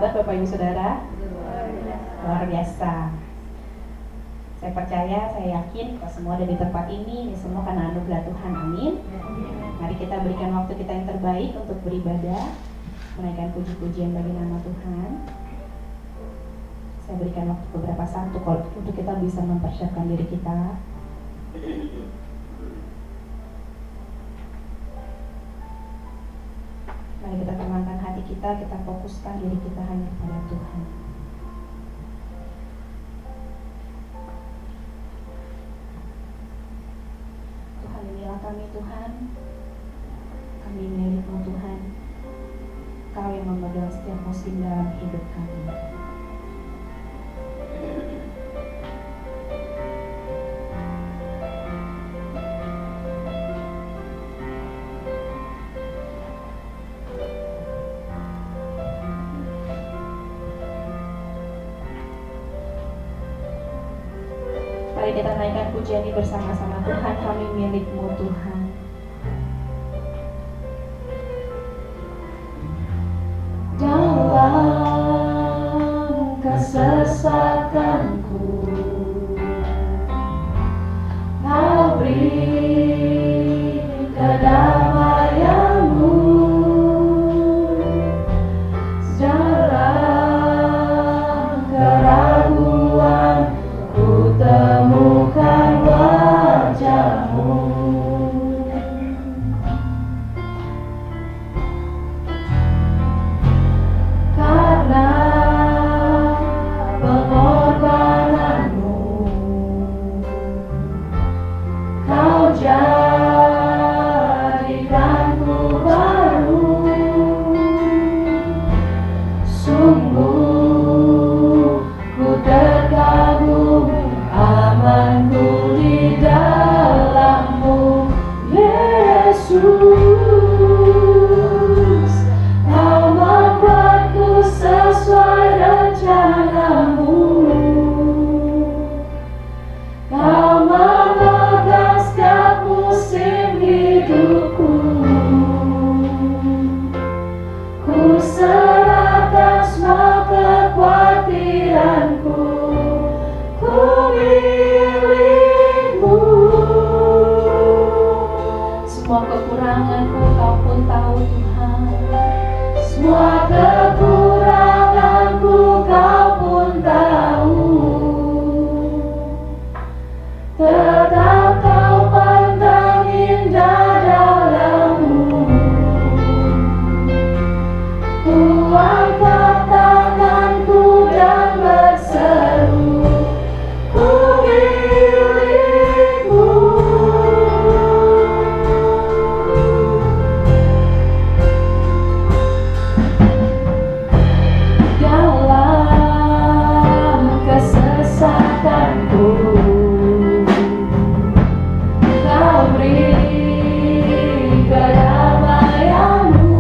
kabar Bapak Ibu Saudara? Luar biasa. Saya percaya, saya yakin kita semua ada di tempat ini semua karena anugerah Tuhan. Amin. Mari kita berikan waktu kita yang terbaik untuk beribadah, menaikkan puji-pujian bagi nama Tuhan. Saya berikan waktu beberapa saat untuk kita bisa mempersiapkan diri kita. Mari kita tenangkan hati kita fokuskan diri kita hanya kepada Tuhan. Tuhan, inilah kami Tuhan, kami milik-Mu Tuhan. Kau yang memegang setiap musim dalam hidup kami. Mari kita naikkan pujian ini bersama-sama. Tuhan, kami milik-Mu Tuhan. Dalam kesesakanku, Kau beri kedamaian-Mu. Dalam keraguan ku temukan wajah-Mu. Karena pengorbanan-Mu, Kau jadikanku baru. Sungguh ku terkagum, amanku di dalam-Mu, Yesus. Kau membuatku sesuai rencana-Mu. Kau memegang setiap musim hidupku. Ku serahkan semua kekhawatiranku. Ku milik-Mu. Semua kekuranganku Kau pun tahu Tuhan. Semua kekuranganku Kau pun tahu. Tetap Kau pandang indah dalam-Mu. Ku angkat tanganku dan berseru, ku milik-Mu. Dalam kesesakanku, Kau beri kedamaian-Mu.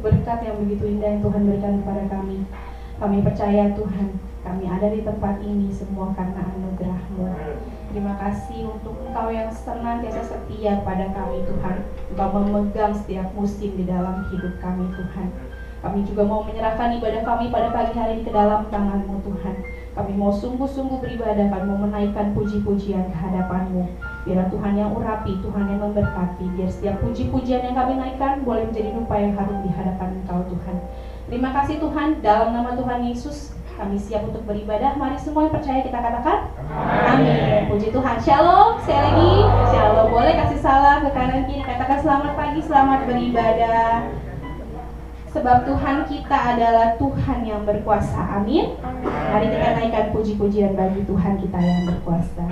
berkat yang begitu indah yang Tuhan berikan kepada kami. Kami percaya Tuhan, kami ada di tempat ini semua karena anugerah-Mu. Terima kasih untuk Engkau yang senantiasa setia pada kami Tuhan. Engkau memegang setiap musim di dalam hidup kami Tuhan. Kami juga mau menyerahkan ibadah kami pada pagi hari ini ke dalam tangan-Mu Tuhan. Kami mau sungguh-sungguh beribadah, kami mau menaikkan puji-pujian ke hadapan-Mu. Biarlah Tuhan yang urapi, Tuhan yang memberkati. Biar setiap puji-pujian yang kami naikkan boleh menjadi dupa yang harum di hadapan Engkau Tuhan. Terima kasih Tuhan, dalam nama Tuhan Yesus kami siap untuk beribadah. Mari semua yang percaya kita katakan amin. Puji Tuhan. Shalom. Sekali lagi shalom. Boleh kasih salam ke kanan kiri, katakan selamat pagi, selamat beribadah. Sebab Tuhan kita adalah Tuhan yang berkuasa. Amin. Mari kita naikkan puji-pujian bagi Tuhan kita yang berkuasa.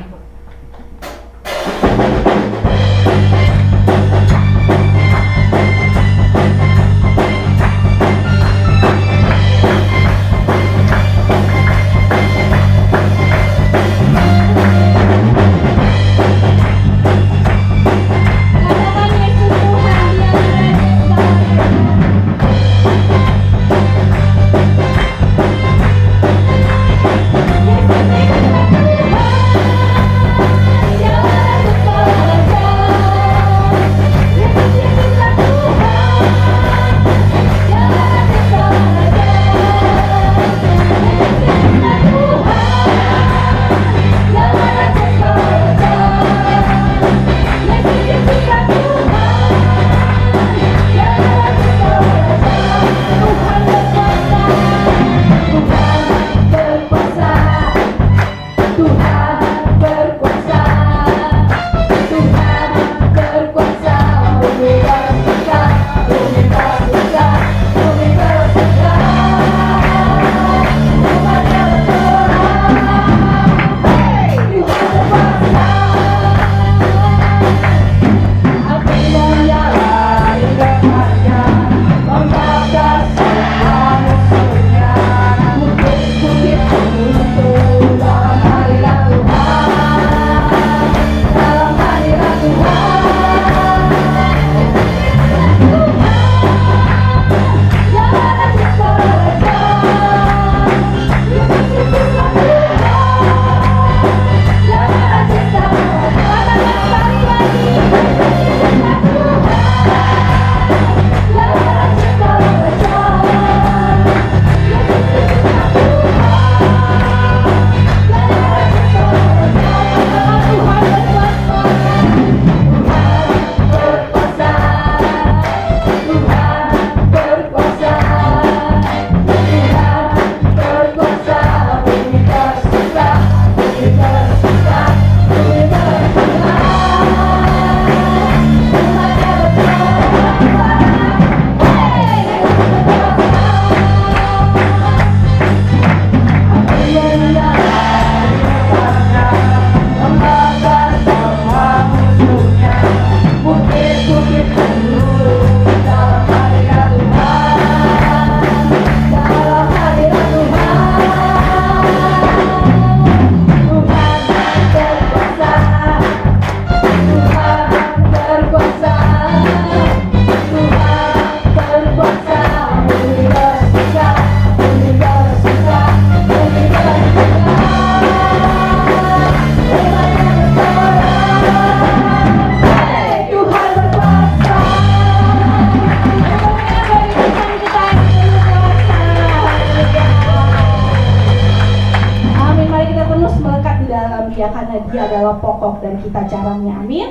Karena dia adalah pokok dan kita caranya. Amin.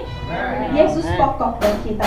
Yesus pokok dan kita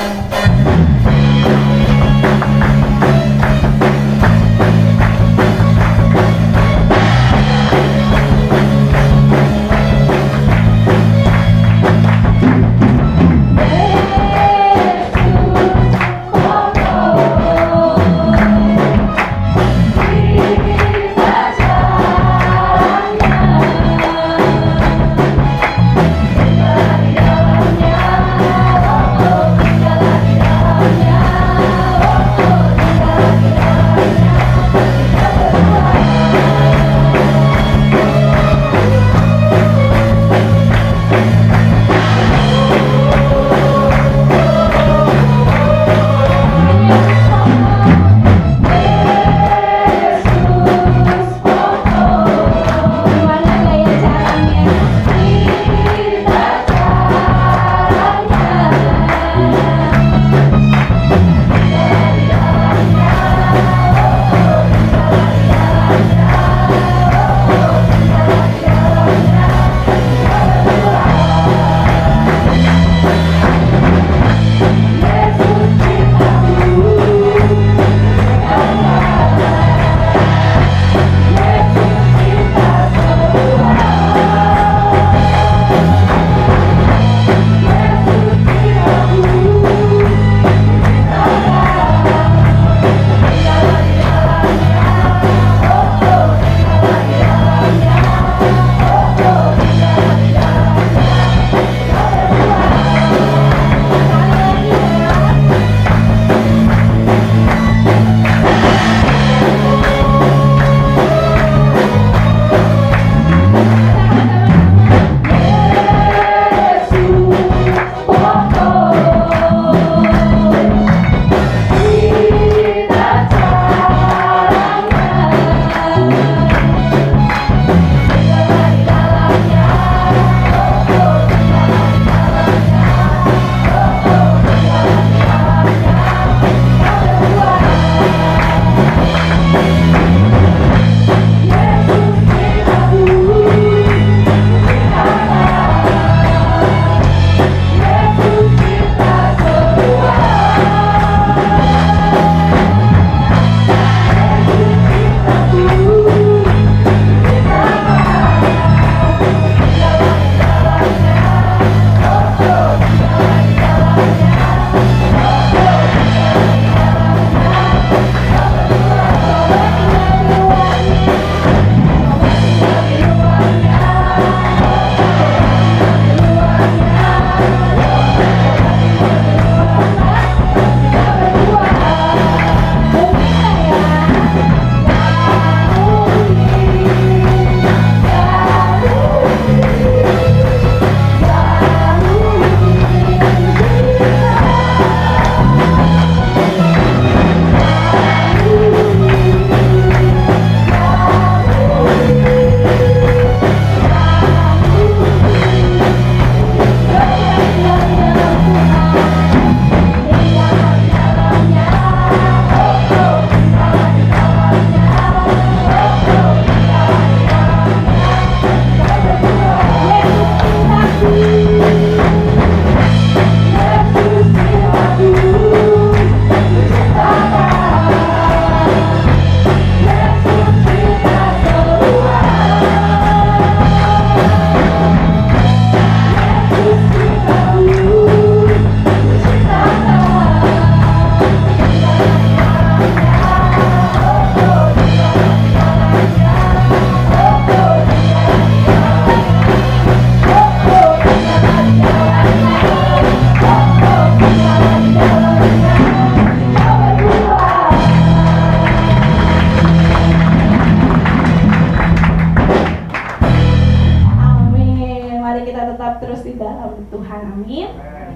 kita tetap terus di dalam Tuhan, amin.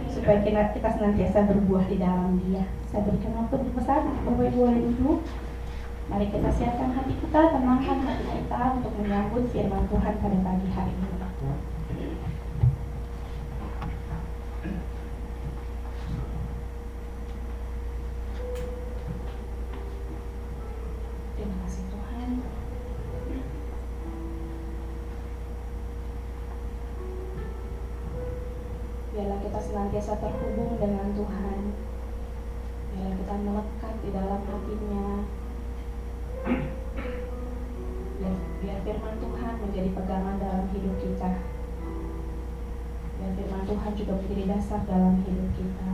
Supaya kita senantiasa berbuah di dalam Dia. Saya berikan waktu berpesan, Bapak Ibu boleh duduk. Mari kita siapkan hati kita, tenangkan hati kita untuk menyambut firman Tuhan pada pagi hari ini. Terima kasih Tuhan. Biarlah kita senantiasa terhubung dengan Tuhan. Biarlah kita melekat di dalam hati-Nya. Biar firman Tuhan menjadi pegangan dalam hidup kita. Biar firman Tuhan juga menjadi dasar dalam hidup kita.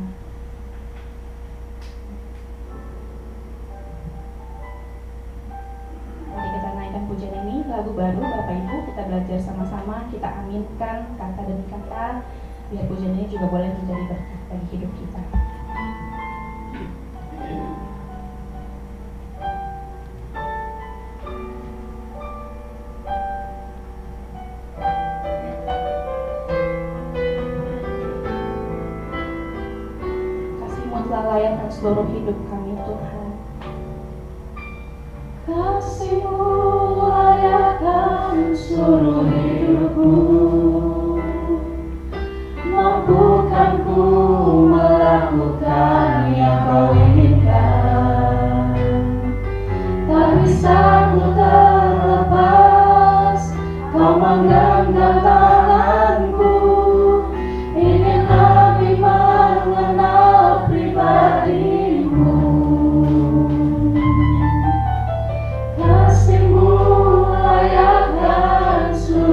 Mari kita naikkan pujian ini, lagu baru Bapak Ibu, kita belajar sama-sama, kita aminkan kata demi kata. Biar pujian ini juga boleh menjadi berkat bagi hidup kita. Kasih-Mu telah layakkan seluruh hidup kami Tuhan. Kasih-Mu layakkan seluruh hidupku. Mampukanku melakukan yang Kau inginkan. Tak bisa ku terlepas, Kau menggenggam tanganku. Ingin lebih mengenal pribadi-Mu. Kasih-Mu layakkan seluruh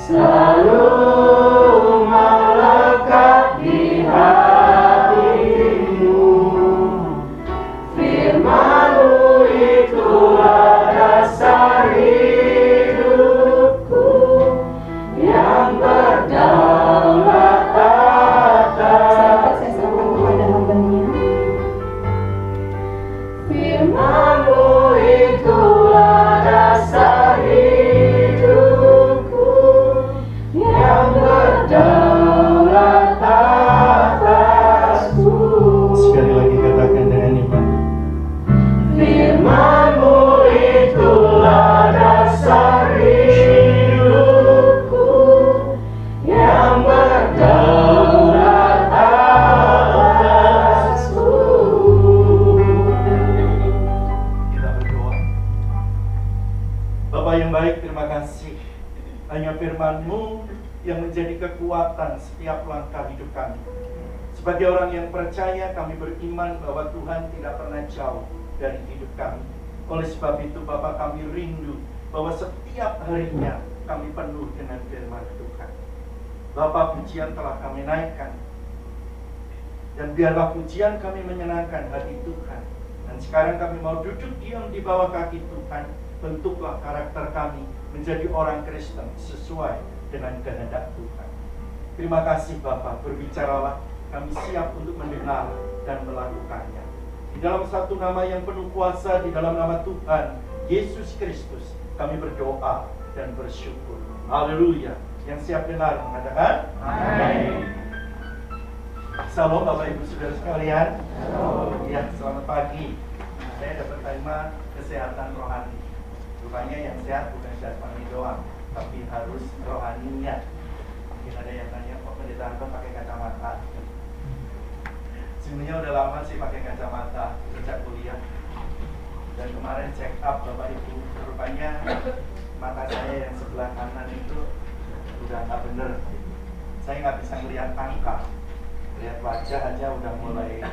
selalu melekat di hatimu. Firman-Mu itulah dasar hidupku yang berdaulat atasku. Saya serahkan kepada hamba-Nya. Firman-Mu itulah dasar hidupku yang berdaulat atasku. Sekali lagi katakan dengan iman. Firman-Mu itulah dasar hidupku yang berdaulat atasku. Kita berdoa. Bapa yang baik, terima kasih. Hanya firman-Mu yang menjadi kekuatan setiap langkah hidup kami. Sebagai orang yang percaya, kami beriman bahwa Tuhan tidak pernah jauh dari hidup kami. Oleh sebab itu, Bapa, kami rindu bahwa setiap harinya kami penuh dengan firman Tuhan. Bapa, pujian telah kami naikkan, dan biarlah pujian kami menyenangkan hati Tuhan. Dan sekarang kami mau duduk diam di bawah kaki Tuhan. Bentuklah karakter kami menjadi orang Kristen sesuai dengan kehendak Tuhan. Terima kasih Bapa, berbicaralah, kami siap untuk mendengar dan melakukannya. Di dalam satu nama yang penuh kuasa, di dalam nama Tuhan Yesus Kristus, kami berdoa dan bersyukur. Haleluya. Yang siap dengar mengatakan amin. Salam Bapak Ibu Saudara sekalian. Ya, selamat pagi. Saya dapat tema kesehatan rohani. Rupanya yang sehat bukan jasmani doang, tapi harus rohaninya. Mungkin ada yang tanya, kok pendeta Anton pakai kacamata? Sebenarnya udah lama sih pakai kacamata sejak kuliah. Dan kemarin check up Bapak Ibu, rupanya mata saya yang sebelah kanan itu udah nggak bener. Saya nggak bisa melihat angka, lihat wajah aja udah mulai.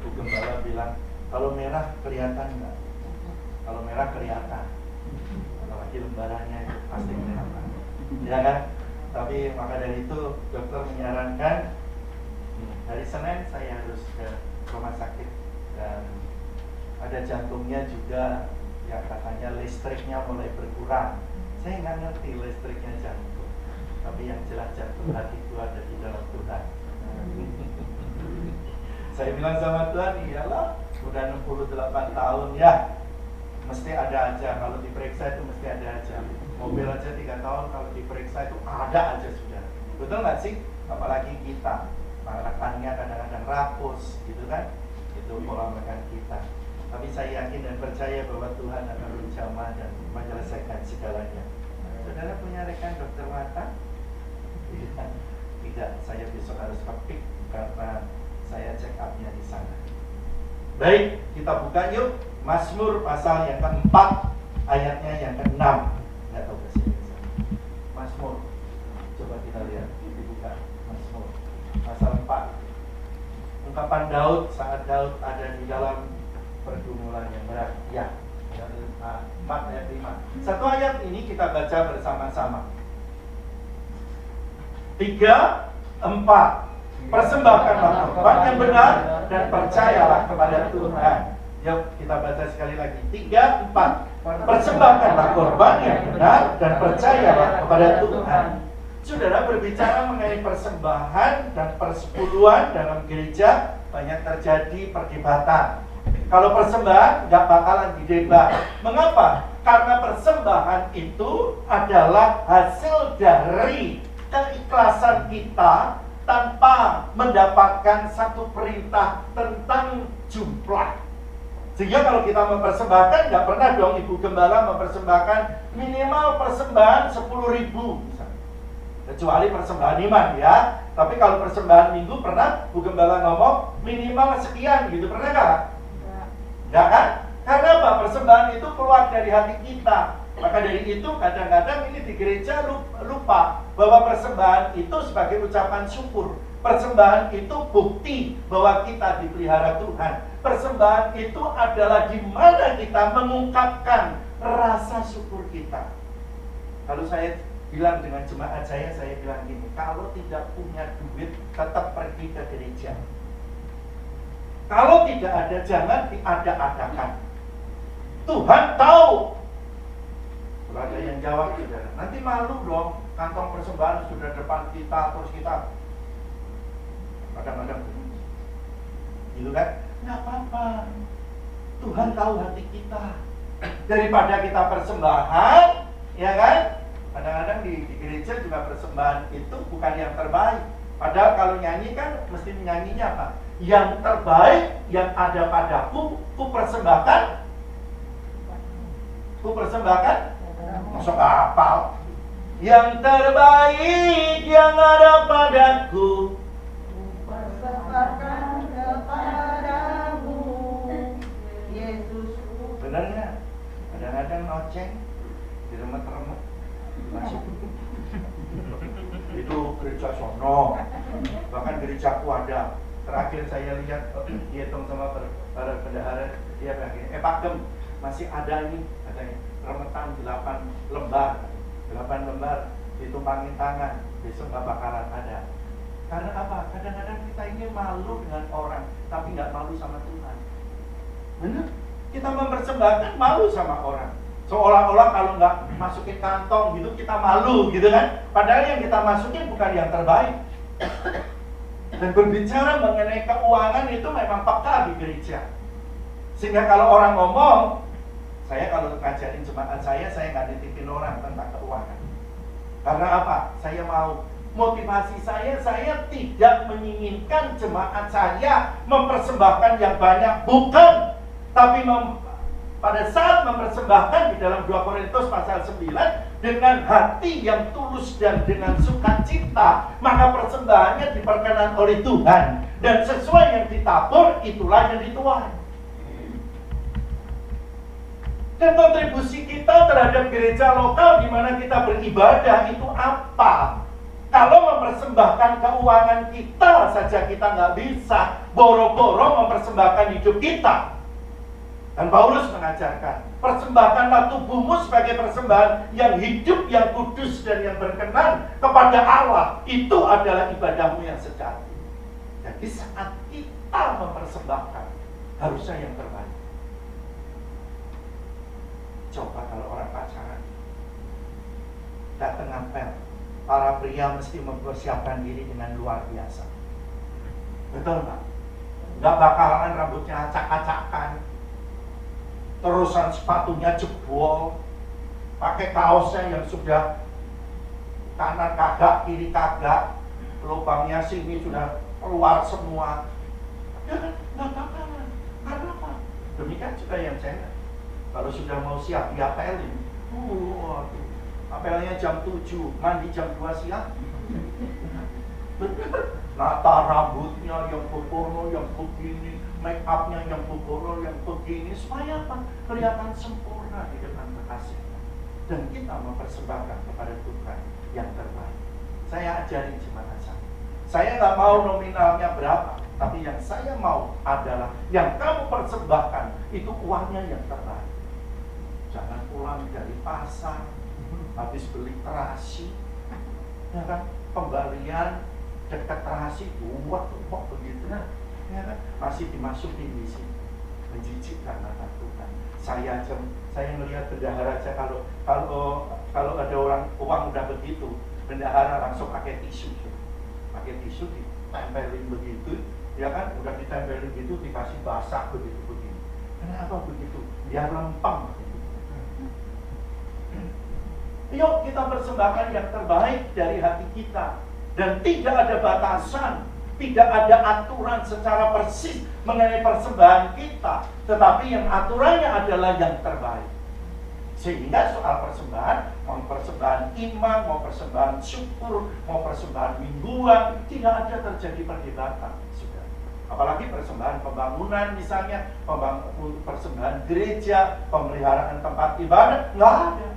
Bu Gembala bilang, kalau merah kelihatan nggak? Kalau merah kelihatan. Apalagi lembarannya itu pasti kelihatan, ya kan? Tapi maka dari itu dokter menyarankan hari Senin saya harus ke rumah sakit, dan ada jantungnya juga yang katanya listriknya mulai berkurang. Saya nggak ngerti listriknya jantung, tapi yang jelas jantung hati itu ada di dalam Tuhan. Saya bilang sama Tuhan, iyalah udah 68 tahun ya, mesti ada aja. Kalau diperiksa itu mesti ada aja. Mobil aja 3 tahun, kalau diperiksa itu ada aja sudah. Betul nggak sih? Apalagi kita, rekannya kadang-kadang rapus gitu kan. Itu pola makan kita. Tapi saya yakin dan percaya bahwa Tuhan akan menjamah dan menyelesaikan segalanya. Saudara punya rekan dokter mata? Tidak, saya besok harus kepik karena saya check up-nya di sana. Baik, kita buka yuk Mazmur pasal yang keempat, ayatnya yang ke-6. Nggak tahu bahasa Indonesia. Mazmur, coba kita lihat, dibuka Mazmur pasal 4. Ungkapan Daud saat Daud ada di dalam pergumulan yang berat. Ya, 4 ayat 5. Satu ayat ini kita baca bersama-sama. 3, 4. Persembahkanlah korban yang benar dan percayalah kepada Tuhan. Yuk kita baca sekali lagi. 3, 4. Persembahkanlah korban yang benar dan percayalah kepada Tuhan. Saudara, berbicara mengenai persembahan dan persepuluhan dalam gereja banyak terjadi perdebatan. Kalau persembahan nggak bakalan didebat. Mengapa? Karena persembahan itu adalah hasil dari keikhlasan kita tanpa mendapatkan satu perintah tentang jumlah. Sehingga kalau kita mempersembahkan, nggak pernah dong Ibu Gembala mempersembahkan minimal persembahan 10.000 misalnya. Kecuali persembahan iman ya. Tapi kalau persembahan minggu pernah Bu Gembala ngomong minimal sekian gitu, pernah nggak? Nggak kan? Karena apa? Persembahan itu keluar dari hati kita. Maka dari itu kadang-kadang ini di gereja lupa bahwa persembahan itu sebagai ucapan syukur. Persembahan itu bukti bahwa kita dipelihara Tuhan. Persembahan itu adalah di mana kita mengungkapkan rasa syukur kita. Kalau saya bilang dengan jemaat saya bilang gini, kalau tidak punya duit tetap pergi ke gereja. Kalau tidak ada, jangan diada-adakan. Tuhan tahu. Kalau ada yang jawab, saudara, nanti malu dong, kantong persembahan sudah depan kita, terus kita kadang-kadang gitu kan? Nggak apa-apa. Tuhan tahu hati kita. Daripada kita persembahan, ya kan? Kadang-kadang di gereja juga persembahan itu bukan yang terbaik. Padahal kalau nyanyi kan mesti nyanyinya apa? Yang terbaik yang ada padaku, ku persembahkan. Masuk kapal. Yang terbaik yang ada padaku, persembahkan kepadamu, Yesus. benar nggak? Kadang-kadang noceng, diremet-remet, masuk. Itu gereja sono, bahkan gerejaku ada. Terakhir saya lihat, dihitung sama para bendahara, dia bilang gini, Pak Gem, masih ada ini, katanya, remetan 8 lembar, 8 lembar, ditumpangin tangan, besok nggak bakalan ada. Karena apa? Kadang-kadang kita ini malu dengan orang, tapi nggak malu sama Tuhan. Benar? Kita mempersembahkan malu sama orang. Seolah-olah kalau nggak masukin kantong gitu, kita malu gitu kan. Padahal yang kita masukin bukan yang terbaik. Dan berbicara mengenai keuangan itu memang peka di gereja. Sehingga kalau orang ngomong, saya kalau ngajarin jemaat saya nggak nitipin orang tentang keuangan. Karena apa? Saya mau, motivasi saya tidak menginginkan jemaat saya mempersembahkan yang banyak, bukan. Tapi pada saat mempersembahkan di dalam 2 Korintus pasal 9 dengan hati yang tulus dan dengan sukacita, maka persembahannya diperkenan oleh Tuhan, dan sesuai yang ditabur itulah yang dituai. Dan kontribusi kita terhadap gereja lokal di mana kita beribadah itu apa? Kalau mempersembahkan keuangan kita saja kita nggak bisa, boro-boro mempersembahkan hidup kita. Dan Paulus mengajarkan, persembahkanlah tubuhmu sebagai persembahan yang hidup, yang kudus, dan yang berkenan kepada Allah. Itu adalah ibadahmu yang sejati. Jadi saat kita mempersembahkan, harusnya yang terbaik. Coba kalau orang pacaran datang ngapel, para pria mesti mempersiapkan diri dengan luar biasa. Betul Pak? Gak bakalan rambutnya acak-acakan, terusan sepatunya jebol, pakai kaosnya yang sudah kanan kagak, kiri kagak, lubangnya sini sudah keluar semua. Ya kan? Gak bakalan. Karena apa? Demikian juga yang cewek. Kalau sudah mau siap diapelin, apelnya jam 7, mandi jam 2 siang. Nata rambutnya yang begono, yang begini, make upnya yang begono, yang begini, supaya apa? Kelihatan sempurna di depan kekasihnya. Dan kita mempersembahkan kepada Tuhan yang terbaik. Saya ajarin jemaat saya nggak mau nominalnya berapa, tapi yang saya mau adalah yang kamu persembahkan itu uangnya yang terbaik. Jangan pulang dari pasar habis beli terasi, ya kan, kembalian dekat terasi buat begitu, ya kan, masih dimasukin di sini, menjijikkan mata Tuhan. Saya melihat bendahara aja, kalau ada orang uang udah begitu, bendahara langsung pakai tisu ditempelin begitu, ya kan, udah ditempelin gitu, dikasih basah begitu begini. Kenapa begitu? Biar lempeng. Yuk kita persembahkan yang terbaik dari hati kita. Dan tidak ada batasan, tidak ada aturan secara persis mengenai persembahan kita. Tetapi yang aturannya adalah yang terbaik. Sehingga soal persembahan, mau persembahan iman, mau persembahan syukur, mau persembahan mingguan, tidak ada terjadi perdebatan. Sudah. Apalagi persembahan pembangunan misalnya, persembahan gereja, pemeliharaan tempat ibadah, nggak ada.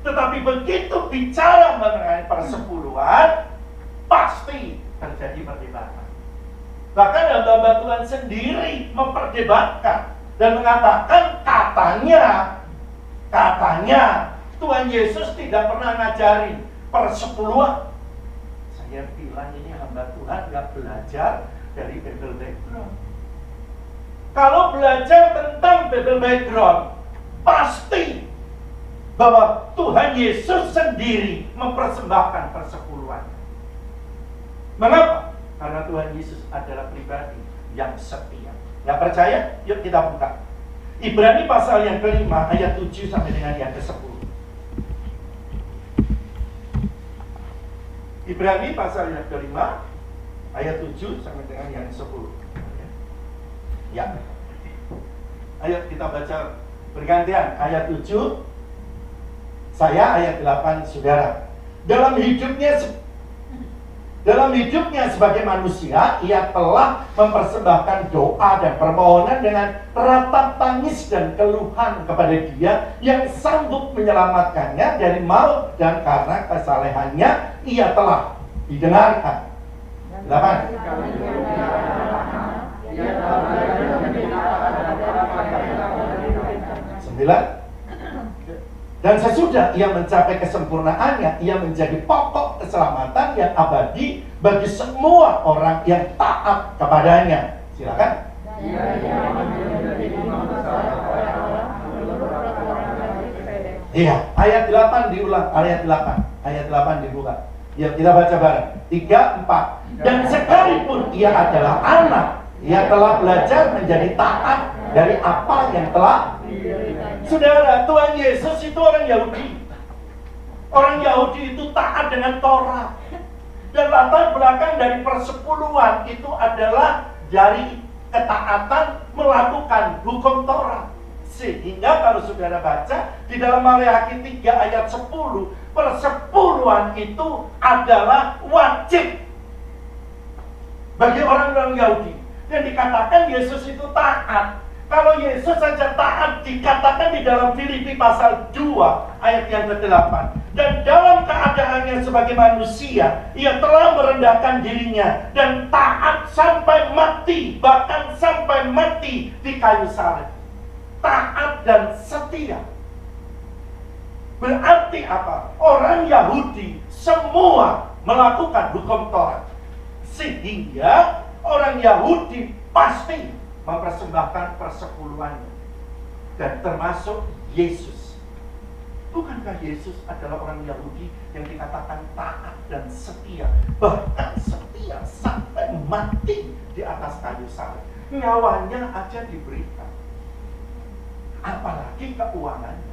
Tetapi begitu bicara mengenai persepuluhan, pasti terjadi perdebatan. Bahkan hamba Tuhan sendiri memperdebatkan dan mengatakan katanya Tuhan Yesus tidak pernah ngajarin persepuluhan. Saya bilang ini hamba Tuhan nggak belajar dari Bible background. Kalau belajar tentang Bible background, pasti bahwa Tuhan Yesus sendiri mempersembahkan persepuluhan. Mengapa? Karena Tuhan Yesus adalah pribadi yang setia. Nggak percaya? Yuk kita buka Ibrani pasal yang kelima ayat 7 sampai dengan yang ke-10. Ibrani pasal yang kelima ayat 7 sampai dengan yang 10. Ya. Ayo kita baca bergantian. Ayat 7 saya, ayat 8 saudara. Dalam hidupnya sebagai manusia, ia telah mempersembahkan doa dan permohonan dengan ratap tangis dan keluhan kepada Dia yang sanggup menyelamatkannya dari maut, dan karena kesalehannya ia telah didengarkan. 8. Dan sesudah ia mencapai kesempurnaannya, ia menjadi pokok keselamatan yang abadi bagi semua orang yang taat kepadanya. Silakan. Iya, ayat 8 diulang, ayat 8 dibuka. Ya, kita baca bareng. 3, 4. Dan sekalipun ia adalah anak, ia telah belajar menjadi taat dari apa yang telah. Saudara, Tuhan Yesus itu orang Yahudi. Orang Yahudi itu taat dengan Taurat. Dan latar belakang dari persepuluhan itu adalah dari ketaatan melakukan hukum Taurat. Sehingga kalau saudara baca di dalam Maleakhi 3 ayat 10, persepuluhan itu adalah wajib bagi orang-orang Yahudi. Dan dikatakan Yesus itu taat. Kalau Yesus saja taat, dikatakan di dalam Filipi pasal 2 ayat yang ke-8. Dan dalam keadaannya sebagai manusia, ia telah merendahkan dirinya dan taat sampai mati, bahkan sampai mati di kayu salib. Taat dan setia. Berarti apa? Orang Yahudi semua melakukan hukum Taurat. Sehingga orang Yahudi pasti mempersembahkan persepuluhannya, dan termasuk Yesus. Bukankah Yesus adalah orang Yahudi yang dikatakan taat dan setia, bahkan setia sampai mati di atas kayu salib? Nyawanya aja diberikan, apalagi keuangannya.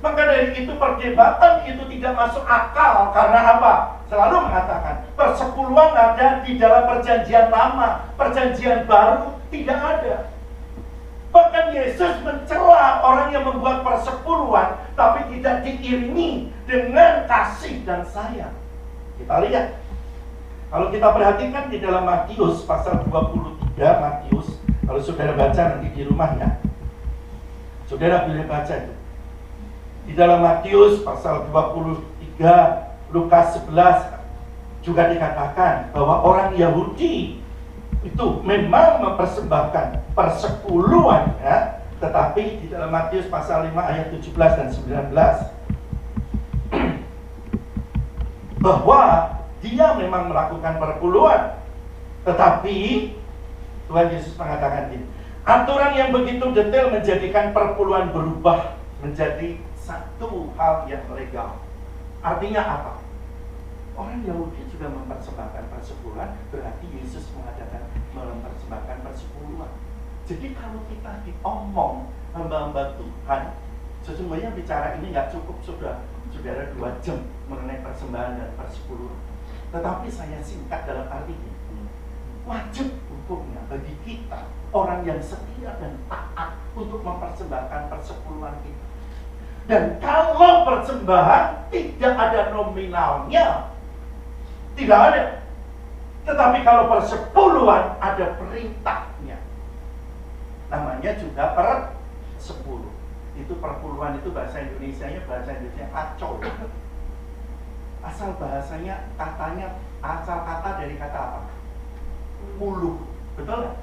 Maka dari itu perdebatan itu tidak masuk akal. Karena apa? Selalu mengatakan persepuluhan ada di dalam perjanjian lama, perjanjian baru tidak ada. Bahkan Yesus mencela orang yang membuat persepuluhan tapi tidak diiringi dengan kasih dan sayang. Kita lihat, kalau kita perhatikan di dalam Matius pasal 23, Matius, kalau saudara baca nanti di rumahnya, saudara boleh baca itu. Di dalam Matius pasal 23, Lukas 11 juga dikatakan bahwa orang Yahudi itu memang mempersembahkan persepuluhan, ya, tetapi di dalam Matius pasal 5 ayat 17 dan 19 bahwa dia memang melakukan perpuluhan, tetapi Tuhan Yesus mengatakan ini, aturan yang begitu detail menjadikan perpuluhan berubah menjadi satu hal yang legal. Artinya apa? Orang Yahudi juga mempersembahkan persepuluhan, berarti Yesus mengadakan mempersembahkan persepuluhan. Jadi kalau kita diomong hamba-hamba Tuhan, sesungguhnya bicara ini nggak cukup saudara 2 jam mengenai persembahan dan persepuluhan. Tetapi saya singkat dalam arti ini, wajib hukumnya bagi kita orang yang setia dan taat untuk mempersembahkan persepuluhan kita. Dan kalau persembahan tidak ada nominalnya, tidak ada. Tetapi kalau persepuluhan ada perintahnya, namanya juga persepuluh. Itu perpuluhan itu bahasa Indonesianya kacau. Asal bahasanya katanya, asal kata dari kata apa? Puluh, betul nggak?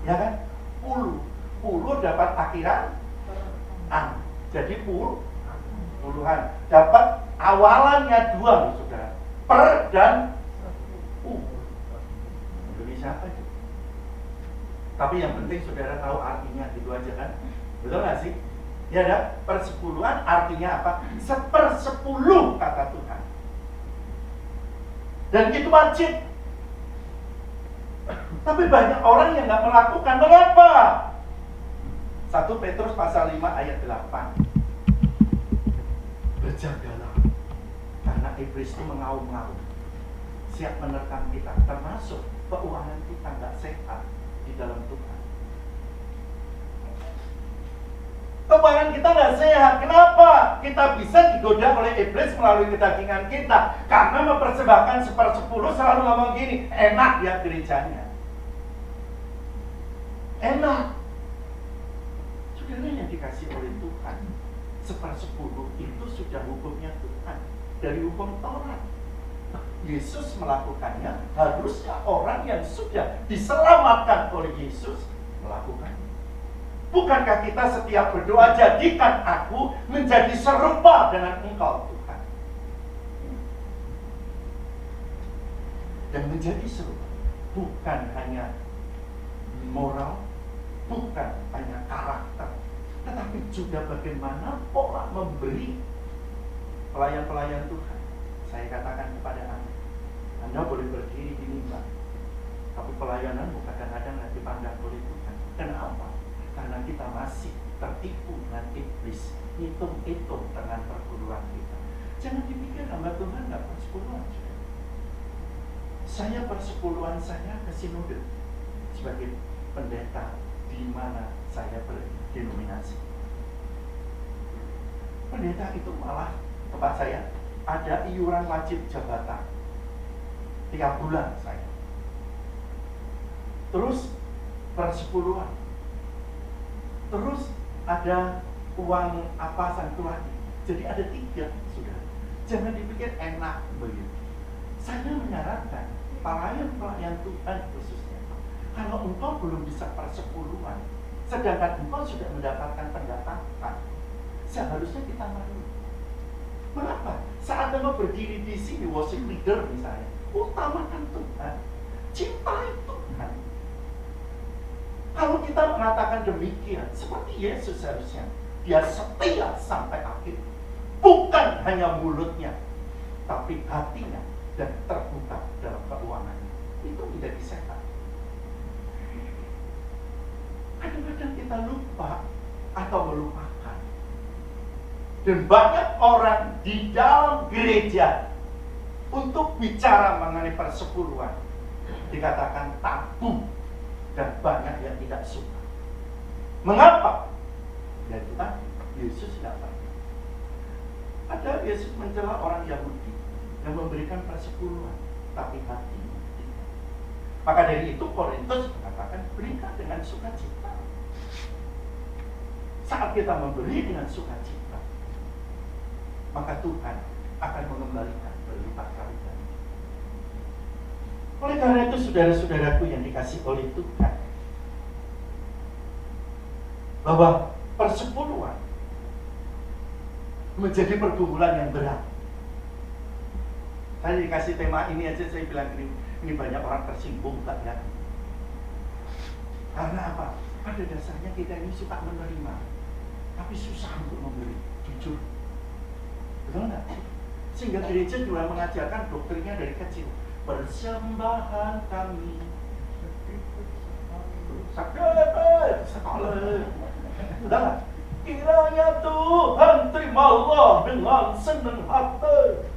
Ya kan? Puluh dapat akhiran an. Jadi puluhan dapat Awalannya 2 loh saudara. Per dan Indonesia apa itu? Tapi yang penting saudara tahu artinya, gitu aja kan? Betul nggak sih? Ya ada, persepuluhan artinya apa? 1/10 kata Tuhan. Dan itu wajib. Tapi banyak orang yang nggak melakukan. Mengapa? 1 Petrus pasal 5 ayat 8. Berjagalah, karena iblis itu mengaum-ngaum, siap menerkam kita, termasuk keuangan kita nggak sehat di dalam Tuhan. Keuangan kita nggak sehat. Kenapa? Kita bisa digoda oleh iblis melalui kedagingan kita. Karena mempersembahkan 1/10 selalu ngomong gini, enak ya gerejanya. Enak. Saudara yang dikasih oleh Tuhan, 1/10 itu sudah hukumnya Tuhan. Dari hukum Taurat. Yesus melakukannya, harusnya orang yang sudah diselamatkan oleh Yesus melakukannya. Bukankah kita setiap berdoa, jadikan aku menjadi serupa dengan Engkau Tuhan. Dan menjadi serupa bukan hanya moral, bukan hanya karakter, tetapi juga bagaimana pola memberi. Pelayan-pelayan Tuhan, saya katakan kepada Anda boleh berdiri di mimbar, tapi pelayananmu kadang-kadang nggak dipandang oleh Tuhan. Kenapa? Karena kita masih tertipu dengan iblis, hitung-hitung dengan perpuluhan kita. Jangan dipikir hamba Tuhan nggak persepuluhan. Saya persepuluhan saya ke sinode sebagai pendeta di mana saya berdenominasi. Pendeta itu malah tempat saya ada iuran wajib jabatan tiap bulan saya. Terus persepuluhan. Terus ada uang apa satu lagi. Jadi ada 3 sudah. Jangan dipikir enak begitu. Saya menyarankan pelayan Tuhan khususnya, kalau engkau belum bisa persepuluhan, sedangkan engkau sudah mendapatkan pendapatan, seharusnya kita malu. Mengapa? Saat engkau berdiri di sini, worship leader misalnya, utamakan Tuhan, cintai Tuhan. Kalau kita mengatakan demikian, seperti Yesus seharusnya, dia setia sampai akhir. Bukan hanya mulutnya, tapi hatinya dan terbuka dalam keuangannya. Itu menjadi sehat. Kadang-kadang kita lupa atau melupakan. Dan banyak orang di dalam gereja untuk bicara mengenai persepuluhan dikatakan tabu. Dan banyak yang tidak suka. Mengapa? Ya kita, Yesus tidak pernah. Ada Yesus mencela orang Yahudi yang memberikan persepuluhan, tapi hatinya tidak. Maka dari itu Korintus mengatakan berikan dengan sukacita. Saat kita memberi dengan sukacita, maka Tuhan akan mengembalikan berlipat kali ganda. Oleh karena itu saudara-saudaraku yang dikasih oleh Tuhan, bahwa persepuluhan menjadi pergumulan yang berat. Saya dikasih tema ini aja, saya bilang ini banyak orang tersinggung, tak ya? Karena apa? Pada dasarnya kita ini suka menerima, tapi susah untuk memberi, jujur. Betul nggak? Sehingga gereja juga mengajarkan doktrinnya dari kecil. Persembahan kami udahlah, kiranya Tuhan terimalah dengan senang hati.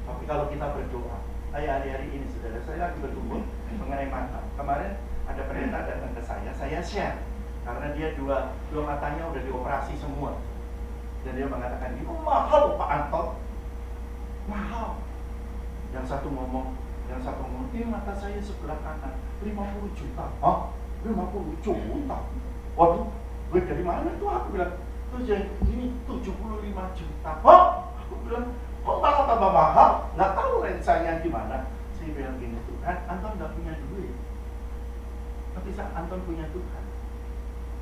Tapi kalau kita berdoa, hari-hari ini saudara, saya lagi bergumul mengenai mata. Kemarin ada pendeta datang ke saya share, karena dia dua matanya udah dioperasi semua. Dan dia mengatakan, itu mahal Pak Anton, mahal. Yang satu ngomong, ini mata saya sebelah kanan 50 juta. Hah? 50 juta? Waduh, gue dari mana tuh? Aku bilang, tuh ini 75 juta. Hah? Aku bilang, kok malah tambah mahal? Nggak tahu lensanya gimana. Saya bilang gini, Tuhan, Anton nggak punya duit. Tapi saat Anton punya Tuhan,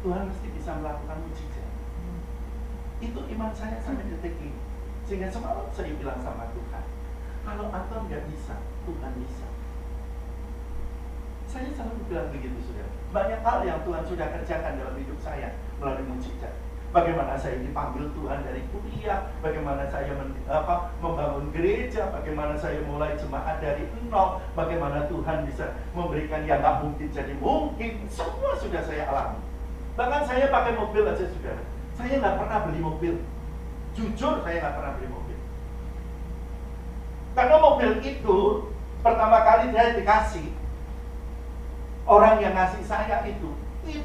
Tuhan mesti bisa melakukan mujizat. Itu iman saya sampai detik ini. Sehingga semalam saya bilang sama Tuhan, kalau Anton nggak bisa, Tuhan bisa. Saya selalu bilang begitu, saudara. Banyak hal yang Tuhan sudah kerjakan dalam hidup saya melalui mujizat. Bagaimana saya dipanggil Tuhan dari kuliah, bagaimana saya membangun gereja, bagaimana saya mulai jemaat dari nol, bagaimana Tuhan bisa memberikan yang nggak mungkin jadi mungkin. Semua sudah saya alami. Bahkan saya pakai mobil aja, saudara. Saya nggak pernah beli mobil. Jujur, saya nggak pernah beli mobil. Karena mobil itu pertama kali saya dikasih, orang yang ngasih saya itu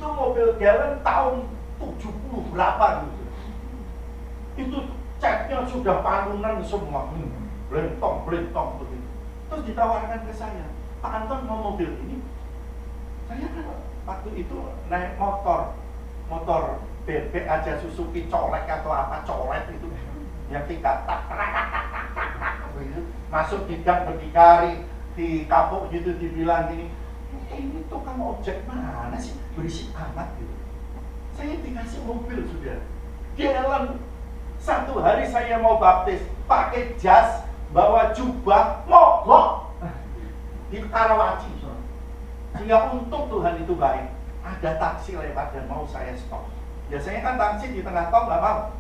mobil Gallon tahun 70 berapa gitu. Itu catnya sudah palunan semua, blentong begitu. Terus ditawarkan ke saya, Pak Anton mau mobil ini? Saya kan waktu itu naik motor BP aja Suzuki colek atau apa colek itu, yang tiga tak masuk di gang berdikari di kapuk gitu, dibilang gini, ini tukang ojek mana sih, berisik amat gitu. Saya dikasih mobil, sudah Gallon. Satu hari saya mau baptis, pakai jas, bawa jubah, mogok di Karawaci. Sehingga untung Tuhan itu baik, ada taksi lewat dan mau saya stop. Biasanya kan taksi di tengah tol nggak mau,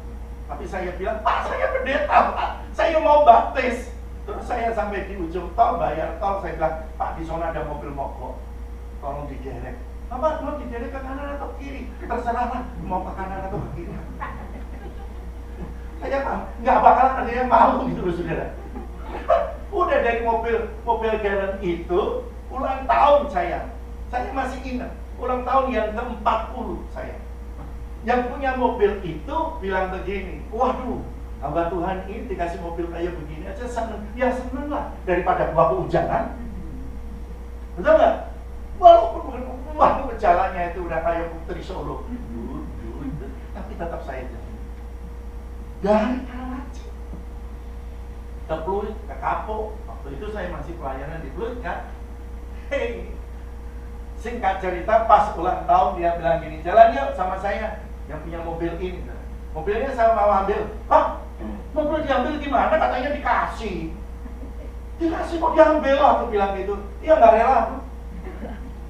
tapi saya bilang, Pak, saya pendeta, Pak, saya mau baptis. Terus saya sampai di ujung tol, bayar tol, saya bilang, Pak, di sana ada mobil mogok, tolong diderek. Apa, mau diderek ke kanan atau kiri? Terserah lah, mau ke kanan atau ke kiri. Saya nggak bakalan ada yang mau gitu loh, saudara. Udah dari mobil Gallon itu, ulang tahun saya masih ingat, ulang tahun yang ke-40 saya. Yang punya mobil itu bilang begini, waduh, hamba Tuhan ini dikasih mobil kayak begini aja seneng. Ya seneng lah, daripada gua kehujanan. Betul nggak? Walaupun waktu jalannya itu udah kayak Putri Solo, tapi tetap saya jalan. Dari Karawaci ke Pluit, ke Kapuk. Waktu itu saya masih pelayanan di Pluit kan. Hei, singkat cerita, pas ulang tahun dia bilang gini, jalan yuk sama saya yang punya mobil ini. Mobilnya saya mau ambil. Hah? Mobil diambil gimana? Katanya dikasih. Dikasih kok diambil? Aku bilang gitu. Iya nggak rela aku.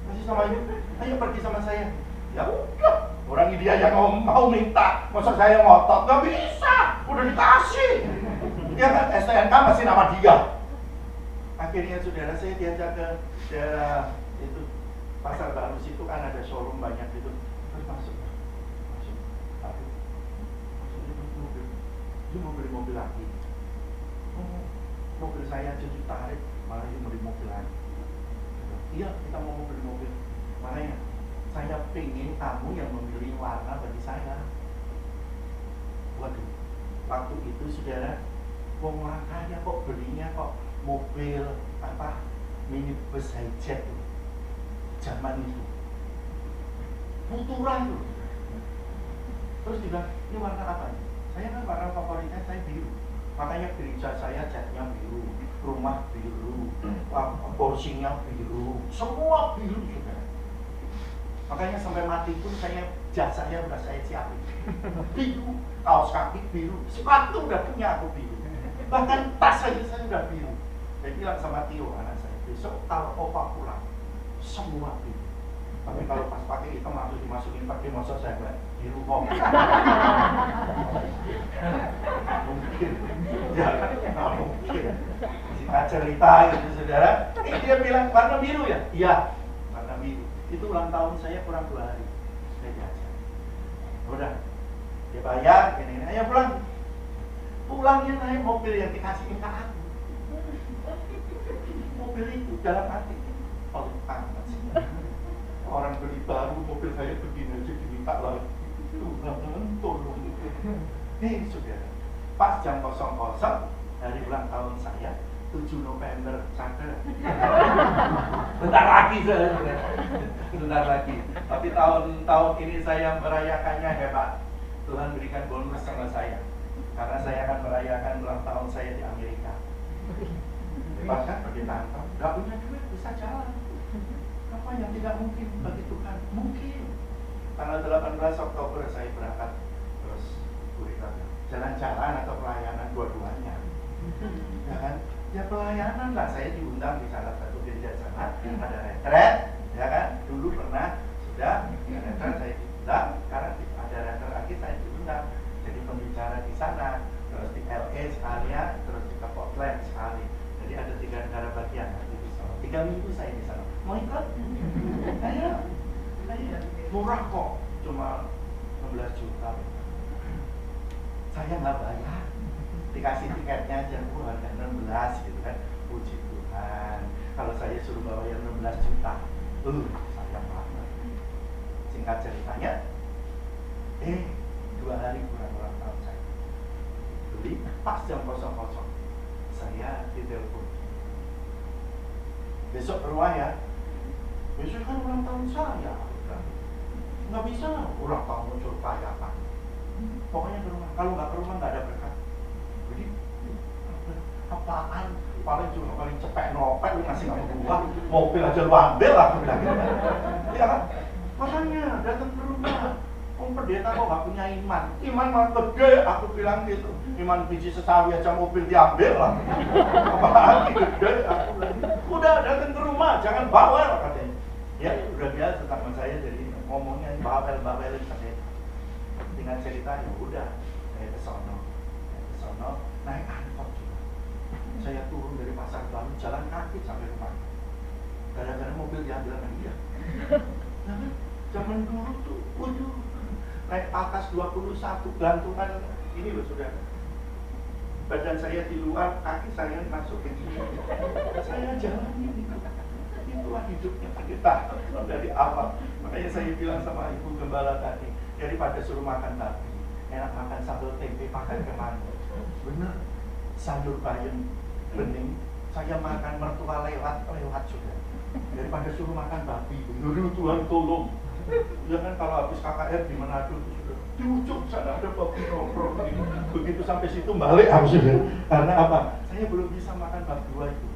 Kasih sama ibu. Ayo pergi sama saya. Ya udah. Orang dia yang mau minta, masa saya ngotot? Nggak bisa. Udah dikasih. Ya kan STNK masih nama dia. Akhirnya saudara saya diajak ke daerah itu Pasar Baru, situ kan ada showroom banyak gitu. Terus masuk. Aduh, mobil. Dia mau beli mobil lagi. Mobil saya jadi tarik, malah dia mau beli mobil lagi. Iya, kita mau beli mobil. Makanya saya pengen kamu yang memilih warna bagi saya. Waduh, waktu itu saudara, orang kaya kok belinya kok mobil apa minibus hijet tuh. Zaman itu Futura itu. Terus dibilang, ini warna apa nih? Saya kan warna favoritnya saya biru. Makanya gereja saya catnya biru, rumah biru, porsinya biru, semua biru juga. Makanya sampai mati pun jas saya udah saya siapin biru, kaos kaki biru, sepatu udah punya aku biru, bahkan tas saya udah biru. Saya bilang sama Tio anak saya, besok kalau Opa pulang semua biru. Tapi kalau pas pakai hitam langsung dimasukin pakai masa saya bilang biru kok. Mungkin, ya nggak mungkin. Kita cerita gitu saudara, dia bilang warna biru ya? Iya, warna biru. Itu ulang tahun saya kurang 2 hari. Saya jajan. Udah, dia bayar, ini, ayo pulang. Pulangnya naik mobil yang dikasihin ke aku. Mobil itu dalam hati, paling amat sih. Orang beli baru mobil kayak begini aja diminta lagi. Tuhan tolong. Nih saudara, pas jam 00 hari ulang tahun saya 7 November cakep. Bentar lagi saudara. Bentar lagi. Tapi tahun ini saya merayakannya hebat. Tuhan berikan bonus sama saya. Karena saya akan merayakan ulang tahun saya di Amerika. Bahkan bagi tante, gak punya duit bisa jalan. Apa yang tidak mungkin bagi Tuhan? Mungkin. Tanggal 18 Oktober saya berangkat. Terus Bu Rita, jalan-jalan atau pelayanan, dua-duanya. Ya kan? Ya pelayanan lah, saya diundang di salah satu gereja sana, ada retret, ya kan? Dulu pernah sudah retret saya diundang, sekarang ada retret lagi saya diundang jadi pembicara di sana, terus di LA sekalian, terus di Portland sekali. Jadi ada 3 negara bagian di sana. 3 minggu saya di sana. Mau ikut? Ayo, murah kok, cuma 16 juta. Saya nggak bayar, dikasih tiketnya aja, harga 16 gitu kan. Puji Tuhan, kalau saya suruh bayar 16 juta, sayang banget. Singkat ceritanya, 2 hari kurang ulang tahun saya. Beli pas jam 00, saya ditelepon. Besok beruang ya, besok kan ulang tahun saya. Nggak bisa ulang tahun muncul kaya apa. Pokoknya ke rumah, kalau nggak ke rumah nggak ada berkat. Jadi apaan? Paling cepet nopet, lu ngasih kamu gua, mobil aja lu ambil lah, aku bilang gitu. Iya kan? Makanya datang ke rumah. Pendeta kok nggak punya iman? Iman mah gede, aku bilang gitu. Iman biji sesawi aja mobil diambil lah. Apalagi gede, aku bilang. Udah datang ke rumah, jangan bawel katanya. Ya udah biasa teman saya jadi ngomongnya bawel katanya. Dengan cerita ya udah saya ke sono naik angkot juga. Saya turun dari Pasar Baru jalan kaki sampai rumah. Gara-gara mobil diambil sama dia. Nah, zaman dulu tuh, waduh, naik Alkas 21 gantungan ini loh saudara. Badan saya di luar, kaki saya masuk ke sini. Saya jalan ini. Itulah hidupnya kita dari awal. Makanya saya bilang sama Ibu Gembala tadi, daripada suruh makan babi, enak makan sambal tempe pakai kemana. Bener, sayur bayam bening, saya makan mertua lewat sudah. Daripada suruh makan babi, bener Tuhan tolong. Ya kan kalau habis KKR di Manado itu sudah di ujung sana ada babi nongkrong. Begitu sampai situ balik aku sudah. Karena apa? Saya belum bisa makan babi dua itu.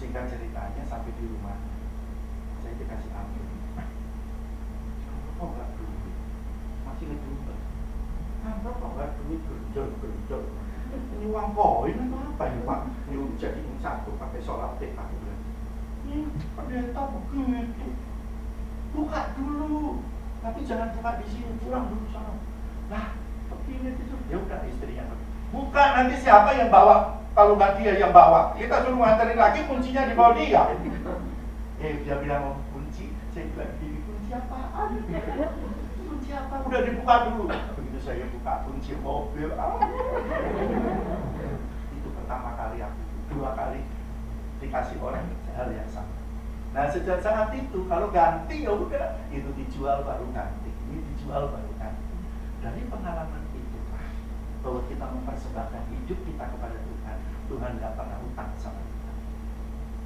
Singkat ceritanya sampai di rumah, saya dikasih ambil. Kok nggak duit? Masih ngejumpa. Kenapa kok nggak duit? Gerjol. Ini uang koin atau apa ya Pak? Ini jadi satu pakai sholat TK. Ini pendeta begitu. Buka dulu, tapi jangan buka di sini, pulang dulu sana. Nah, begini itu. Ya udah istrinya. Buka, nanti siapa yang bawa? Kalau nggak dia yang bawa, kita suruh nganterin lagi, kuncinya dibawa dia. Dia bilang mau kunci, saya bilang gini, kunci apaan? Kunci apa? Udah dibuka dulu. Begitu saya buka kunci mobil, itu pertama kali aku, 2 kali dikasih orang hal yang sama. Nah sejak saat itu kalau ganti ya udah, itu dijual baru ganti, ini dijual baru ganti. Dari pengalaman itulah bahwa kita mempersembahkan hidup kita kepada Tuhan. Tuhan nggak pernah utang sama kita.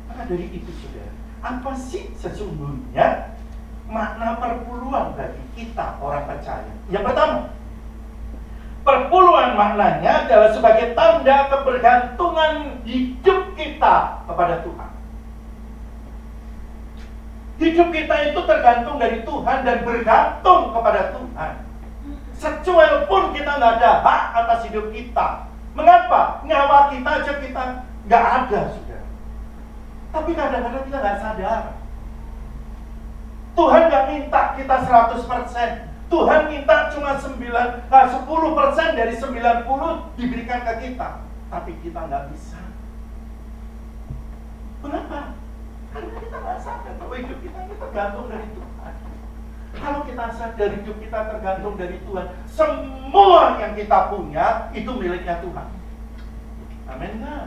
Maka dari itu saudara, apa sih sesungguhnya makna perpuluhan bagi kita orang percaya? Yang pertama, perpuluhan maknanya adalah sebagai tanda kebergantungan hidup kita kepada Tuhan. Hidup kita itu tergantung dari Tuhan dan bergantung kepada Tuhan. Secuil pun kita nggak ada hak atas hidup kita. Mengapa? Nyawa kita aja kita nggak ada, saudara. Tapi kadang-kadang kita nggak sadar. Tuhan nggak minta kita 100%. Tuhan minta cuma 10% dari 90 diberikan ke kita. Tapi kita nggak bisa. Mengapa? Karena kita nggak sadar bahwa hidup kita ini tergantung dari Tuhan. Kalau kita sadar hidup kita tergantung dari Tuhan, semua yang kita punya itu miliknya Tuhan. Amin nggak?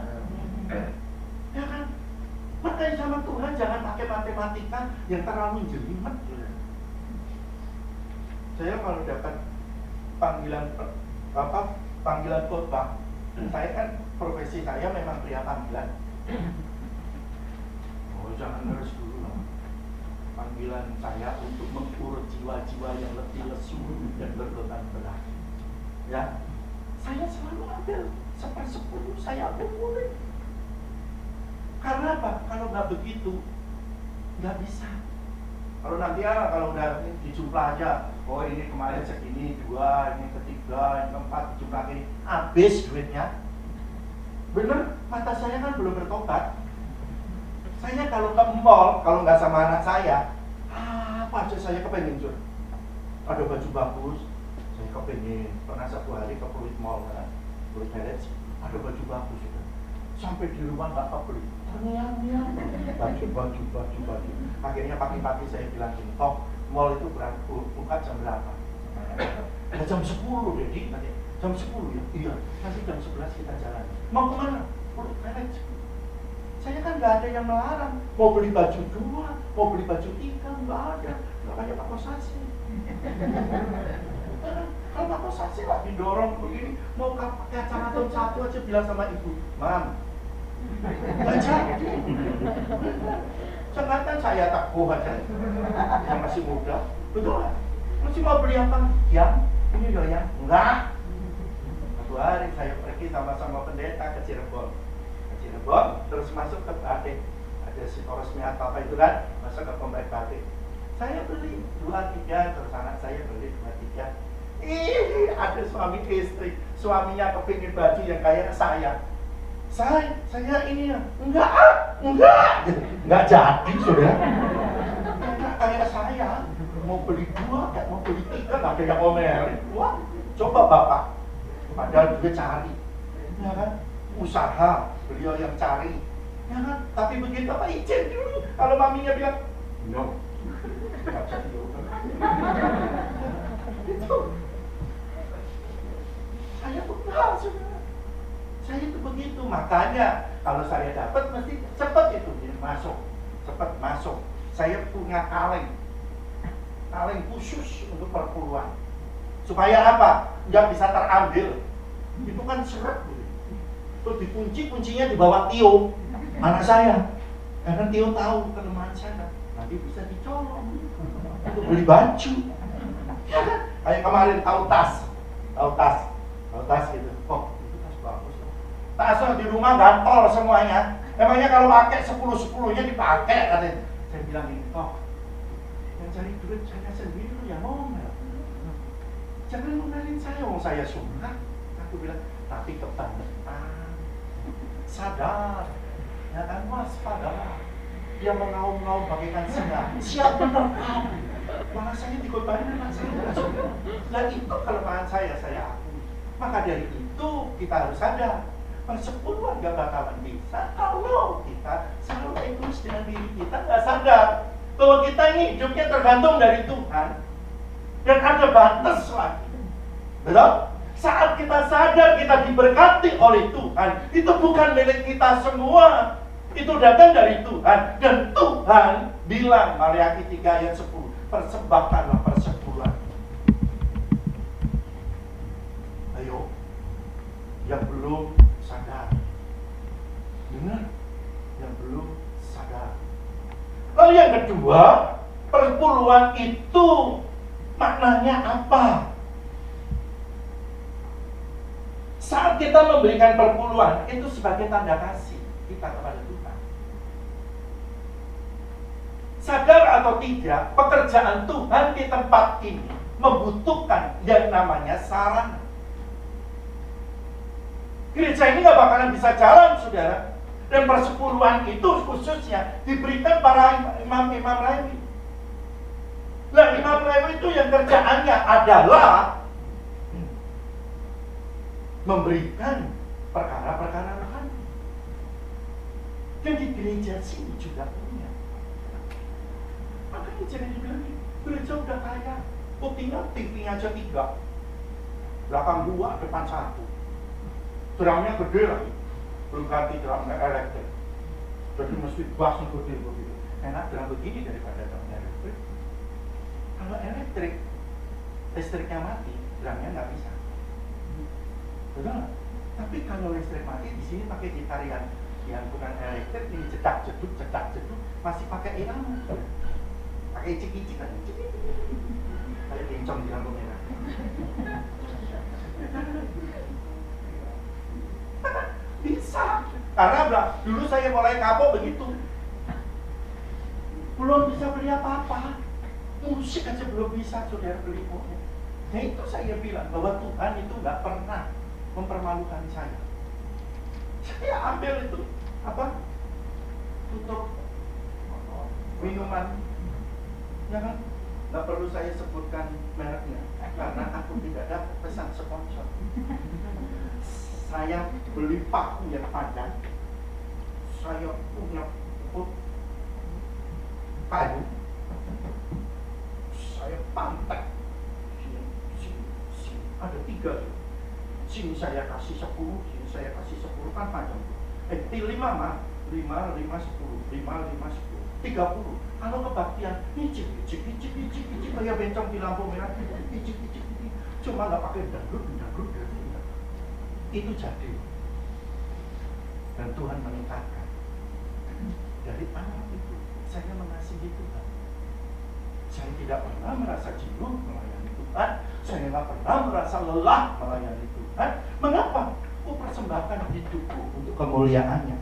Ya kan? Makanya sama Tuhan jangan pakai matematika yang terlalu jelimet. Saya kalau dapat panggilan khotbah, saya kan profesi saya memang pria panggilan. Jangan ngeres dulu lah. Panggilan saya untuk mengurut jiwa-jiwa yang letih lesu dan berbeban berat. Ya, saya selalu ambil 1/10 saya kumpulin. Karena apa? Kalau nggak begitu, nggak bisa. Kalau nanti kalau udah dijumlah aja, Oh ini kemarin segini, 2, ini ketiga, ini keempat, jumlah ini habis duitnya. Bener, mata saya kan belum bertobat. Saya kalau ke mall, kalau nggak sama anak saya, apa aja saya kepengen Jun. Ada baju bagus, saya kepengen. Pernah satu hari ke Pluit Mall kan, Pluit Village, ada baju bagus itu. Sampai di rumah nggak kebeli, baju. Akhirnya pagi-pagi saya bilang gini, toh mall itu buka jam berapa? Ya, jam 10 Dedi, jam 10 ya? Iya, nanti jam 11 kita jalan. Mau kemana? Pluit Village. Saya kan nggak ada yang melarang, mau beli baju 2, mau beli baju 3, nggak ada. Nggak kayak Pak Kosasi. Kalau Pak Kosasi lah didorong begini, mau pakai kacamata 1 aja bilang sama ibu, Mam, nggak jadi. Sedangkan saya takut aja, yang masih muda, betul lah. Masih mau beli apa? Yang ini loh yang enggak. Satu hari saya pergi sama pendeta ke Cirebon, terus masuk ke batik, ada si resmi apa itu kan, masuk ke pembaik batik. Saya beli 2-3, terus anak saya beli 2-3. Ada suami istri, suaminya kepingin baju yang kayak saya. Saya ini ya, enggak jadi sudah. Enggak kayak saya, mau beli 2, kayak mau beli 3, nggak ada yang omelin. Wah, coba bapak, padahal dia cari, ya kan, usaha, beliau yang cari, ya kan. Tapi begitu apa izin dulu, kalau maminya bilang, no, nggak jadi juga. Itu, saya pegel sudah. Saya itu begitu, makanya kalau saya dapat mesti cepat itu cepat masuk. Saya punya kaleng khusus untuk perpuluhan. Supaya apa? Nggak bisa terambil. Itu kan seret. Terus dikunci, kuncinya di bawah Tio, anak saya. Karena Tio tahu kelemahan saya, nanti bisa dicolong untuk beli baju. Kayak kemarin tahu tas gitu. Oh, itu tas bagus. Tasnya di rumah gantol semuanya. Emangnya kalau pakai 10-10-nya dipakai katanya. Saya bilang ini, toh yang cari duit saya sendiri lu yang ngomel. Jangan ngomelin saya, saya suka. Aku bilang, tapi kebangetan. Sadar, ya kan, waspada. Dia mengaum-ngaum bagaikan singa. Siap benar kamu. Malah saya dikorbanin anak saya. Nah itu kelemahan saya akui. Maka dari itu kita harus sadar. Persepuluhan gak bakalan bisa kalau kita selalu egois dengan diri kita, nggak sadar bahwa kita ini hidupnya tergantung dari Tuhan dan ada batas lagi. Betul? Saat kita sadar kita diberkati oleh Tuhan, itu bukan milik kita semua, itu datang dari Tuhan. Dan Tuhan bilang, Maleakhi 3 ayat 10, persembahkanlah persepuluhan. Ayo, yang belum sadar, dengar, yang belum sadar. Lalu yang kedua, perpuluhan itu maknanya apa? Saat kita memberikan perpuluhan, itu sebagai tanda kasih kita kepada Tuhan. Sadar atau tidak, pekerjaan Tuhan di tempat ini membutuhkan yang namanya sarana. Gereja ini gak bakalan bisa jalan, saudara. Dan persepuluhan itu khususnya diberikan para imam-imam Lewi. Nah, imam Lewi itu yang kerjaannya adalah memberikan perkara-perkara rohani. Dan di gereja sini juga punya. Makanya jangan dibilang, gereja udah kaya. Buktinya TV-nya aja 3. Belakang 2, depan 1. Drumnya gede lagi, belum ganti drumnya elektrik. Jadi mesti bass gede begitu. Enak drum begini daripada drum elektrik. Kalau elektrik, listriknya mati, drumnya nggak bisa. Betul? Tapi kalau listrik mati, di sini pakai gitar yang bukan elektrik, ini cedak jeduk, masih pakai irama. Pakai icik-icik kan, kayak bencong di lampu merah. Bisa, karena dulu saya mulai kapok begitu, belum bisa beli apa-apa, Musik aja belum bisa saudara beli mobil. Nah itu saya bilang bahwa Tuhan itu nggak pernah mempermalukan saya. Saya ambil itu apa? Tutup minuman, ya kan? Nggak perlu saya sebutkan mereknya karena aku tidak dapat pesan sponsor. Saya beli paku yang padat, saya punya kayu, saya pantek. Ada 3 sini saya kasih 10, sini saya kasih 10 kan panjang. 5 mah 5, 10, 5, 10, 30. Kalau kebaktian, hijik, kayak bencong di lampu merah, hijik. Cuma nggak pakai dangdut. Itu jadi. Dan Tuhan meningkatkan. Dari awal itu, saya mengasihi Tuhan. Saya tidak pernah merasa jenuh melayani Tuhan. Saya nggak pernah merasa lelah melayani Tuhan. Mengapa? Aku persembahkan hidupku untuk kemuliaannya.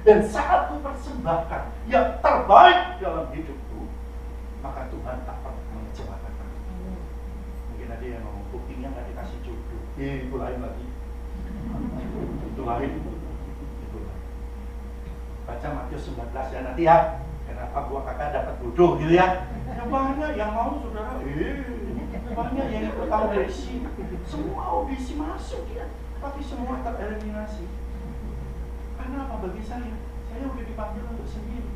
Dan saat aku persembahkan yang terbaik dalam hidupku, maka Tuhan tak pernah mengecewakan aku. Mungkin ada yang ngomong kupingnya nggak dikasih jodoh. Itu lain lagi. Itu lain. Baca Matius 19 ya nanti ya. Kenapa gua kakak dapat bodoh gitu ya? Ya banyak yang mau saudara. Banyak yang ikut audisi. Semua audisi masuk ya, tapi semua tereliminasi. Karena apa bagi saya? Saya udah dipanggil untuk sendiri.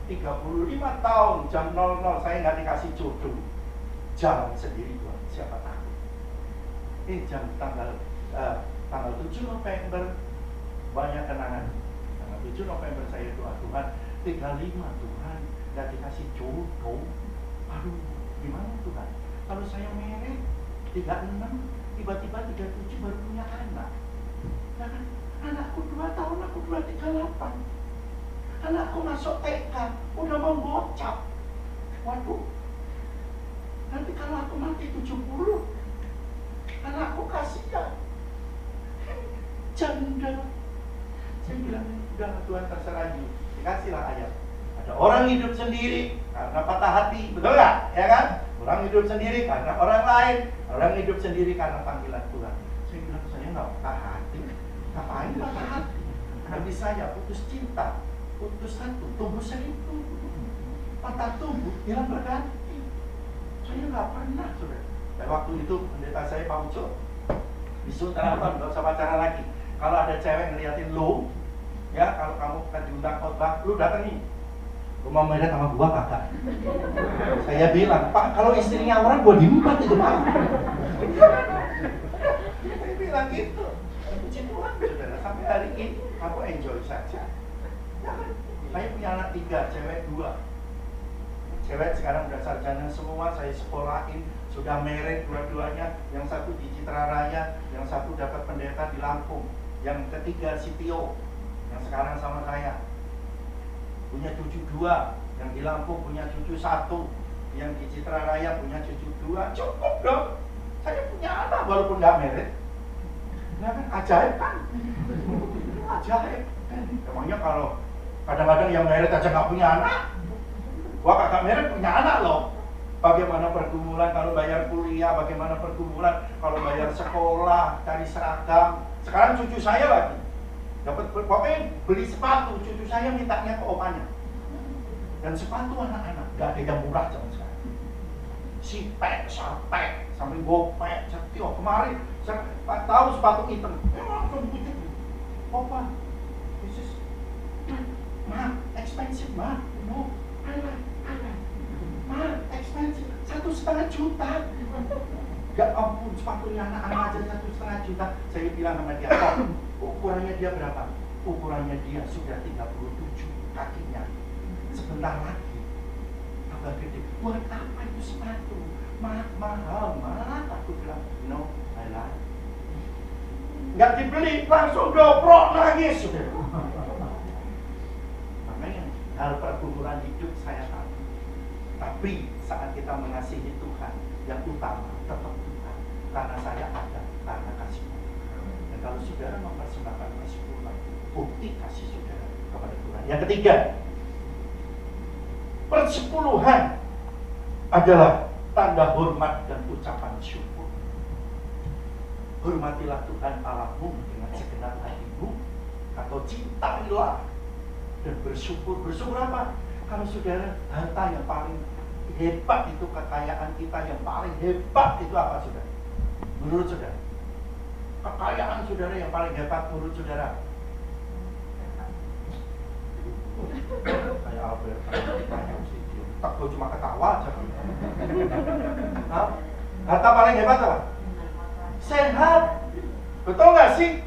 35 tahun jam 00 saya nggak dikasih jodoh. Jalan sendiri Tuhan, siapa takut? Jam tanggal 7 November banyak kenangan. Tanggal 7 November saya doa Tuhan, 35 Tuhan nggak dikasih jodoh. Aduh, gimana Tuhan? Kalau saya merek 36, tiba-tiba 37 baru punya anak. Kan? Anakku 2 tahun, aku 238. Anakku masuk TK, udah mau bocap. Waduh, nanti kalau aku mati 70, anakku kasihan. Janda. Saya bilang, udah Tuhan terserah you. Dikasihlah ayat. Ada orang hidup sendiri karena patah hati, betul nggak? Ya kan? Orang hidup sendiri karena orang lain, orang hidup sendiri karena panggilan Tuhan. Saya bilang, saya nggak patah hati. Ngapain patah hati? Bagi saya putus cinta, putus satu, tumbuh 1000. Patah tumbuh, hilang berganti. Saya nggak pernah, saudara. Dan waktu itu pendeta saya Pak Uco di Sultan, nggak usah pacaran lagi. Kalau ada cewek ngeliatin lu, ya kalau kamu kan diundang khotbah, lu datang nih. Lu mau melihat sama gua kakak? Saya bilang, Pak, kalau istrinya orang gua diempat itu Pak. Saya bilang gitu. Puji Tuhan, saudara. Sampai hari ini aku enjoy saja. Ya kan? Saya punya anak 3, cewek 2. Cewek sekarang udah sarjana semua, saya sekolahin, sudah married dua-duanya. Yang satu di Citra Raya, yang satu dapat pendeta di Lampung, yang ketiga CTO, yang sekarang sama saya. Punya cucu 2, yang di Lampung punya cucu 1, yang di Citra Raya punya cucu 2. Cukup dong. Saya punya anak walaupun nggak married. Nah kan ajaib kan? Ajaib. Emangnya kalau kadang-kadang yang married aja nggak punya anak, gua kakak married punya anak loh. Bagaimana pergumulan kalau bayar kuliah, bagaimana pergumulan kalau bayar sekolah, cari seragam. Sekarang cucu saya lagi dapat pokoknya beli sepatu, cucu saya mintanya ke opanya. Dan sepatu anak-anak nggak ada yang murah zaman sekarang. Sipek, sapek, sampai gopek, setio. Kemarin saya tahu sepatu hitam, langsung pujuk. Opa, this is expensive ma. No, I like. Ma, expensive, 1,5 juta. Ya ampun, sepatunya anak-anak aja 1,5 juta. Saya bilang sama dia, oh, ukurannya dia berapa? Ukurannya dia sudah 37 kakinya. Sebentar lagi tambah gede. Buat apa itu sepatu? Mahal, aku bilang, no, I like. Nggak dibeli, langsung dobrok nangis. Makanya hal pergumulan hidup saya tahu. Tapi saat kita mengasihi Tuhan, yang utama tetap Tuhan. Karena saya ada, karena kasih Tuhan. Dan kalau saudara mempersembahkan kasih Tuhan, bukti kasih saudara kepada Tuhan. Yang ketiga, persepuluhan. adalah tanda hormat dan ucapan syukur. Hormatilah Tuhan Allahmu dengan segenap hatimu, atau cintailah dan bersyukur. Bersyukur apa? Kalau saudara, harta yang paling hebat itu, kekayaan kita yang paling hebat itu apa, saudara? Menurut saudara, kekayaan saudara yang paling hebat menurut saudara? Kayak Albert, tak gue cuma ketawa aja. Harta paling hebat apa? Sehat. Betul nggak sih?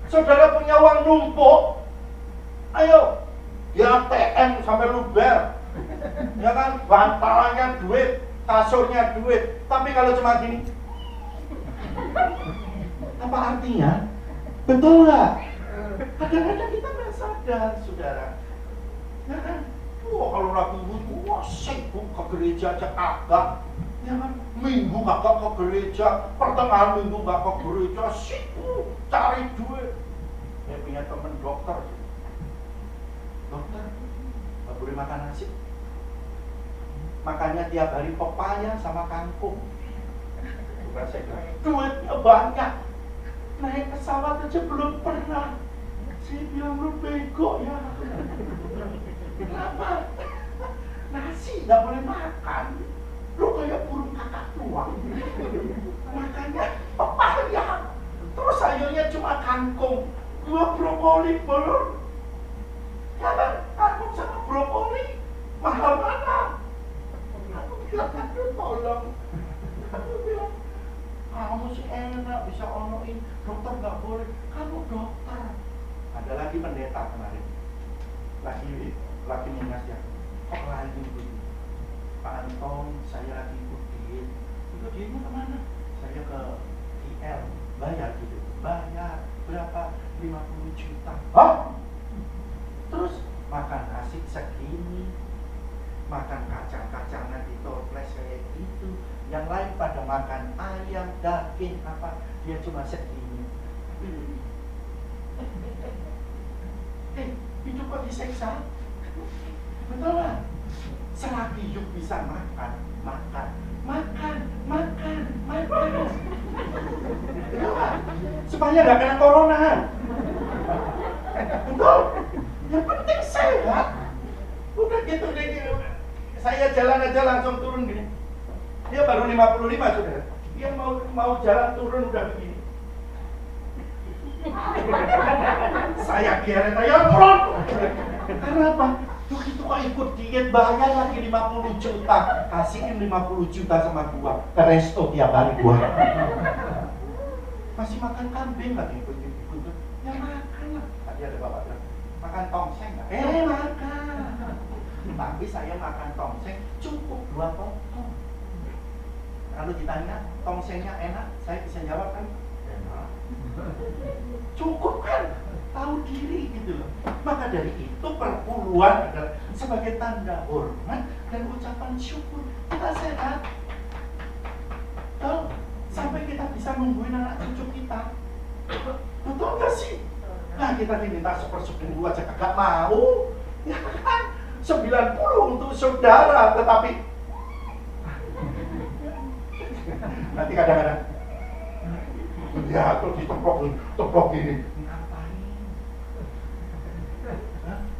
Saudara punya uang numpuk, ayo di ATM sampai luber, ya kan? Bantalannya duit, kasurnya duit. Tapi kalau cuma gini, apa artinya? Betul nggak? Kadang-kadang kita nggak sadar, saudara. Ya kan? Wah, kalau lagi wah sibuk ke gereja aja kagak. Ya kan? Minggu kagak ke gereja, pertengahan minggu nggak ke gereja, sibuk cari duit. Saya punya teman dokter. Dokter, nggak boleh makan nasi. Makannya tiap hari pepaya sama kangkung. Bukan saya bilang, duitnya banyak. Naik pesawat aja belum pernah. Saya bilang, lu bego ya. Kenapa? Nasi nggak boleh makan. Lu kayak burung kakak tua. Makannya pepaya. Terus sayurnya cuma kangkung. Gua brokoli belum. Ya kan? Kangkung sama brokoli mahal mana? Aku bilang, aduh tolong. Aku bilang, kamu sih enak bisa onoin. Dokter nggak boleh. Kamu dokter. Ada lagi pendeta kemarin. Lagi mengingatkan. Kok lagi begini? Pak Anton, saya lagi ikut diet. Ikut dietnya kemana? Saya ke IL. Bayar gitu. Bayar. Berapa? 50 juta. Hah? Terus makan nasi segini, makan kacang-kacangan di toples kayak gitu. Yang lain pada makan ayam, daging, apa, dia cuma segini. Hidup kok diseksa? Betul lah. Selagi hidup bisa makan. Betul lah. Supaya nggak kena corona. Betul. Yang penting sehat. Udah gitu deh. Saya jalan aja langsung turun gini. Dia baru 55 saudara. Dia mau jalan turun udah begini. Saya kira ayo turun. Karena apa? Begitu kok ikut diet bayar lagi 50 juta. Kasihin 50 juta sama gua. Ke resto tiap hari gua. Masih makan kambing lagi ikut. Ya makan lah. Tadi ada bapak bilang, makan tongseng nggak? Makan. Tapi saya makan tongseng cukup 2 potong. Kalau ditanya tongsengnya enak, saya bisa jawab kan? Enak. Cukup kan? Tahu diri gitu loh. Maka dari itu perpuluhan adalah sebagai tanda hormat dan ucapan syukur. Kita sehat. Tuh, sampai kita bisa nungguin anak cucu kita. Betul nggak sih? Nah, kita diminta 1/10 aja kagak mau. Ya kan? 90 untuk saudara, tetapi nanti kadang-kadang ya, terus diteplok ini. Ngapain?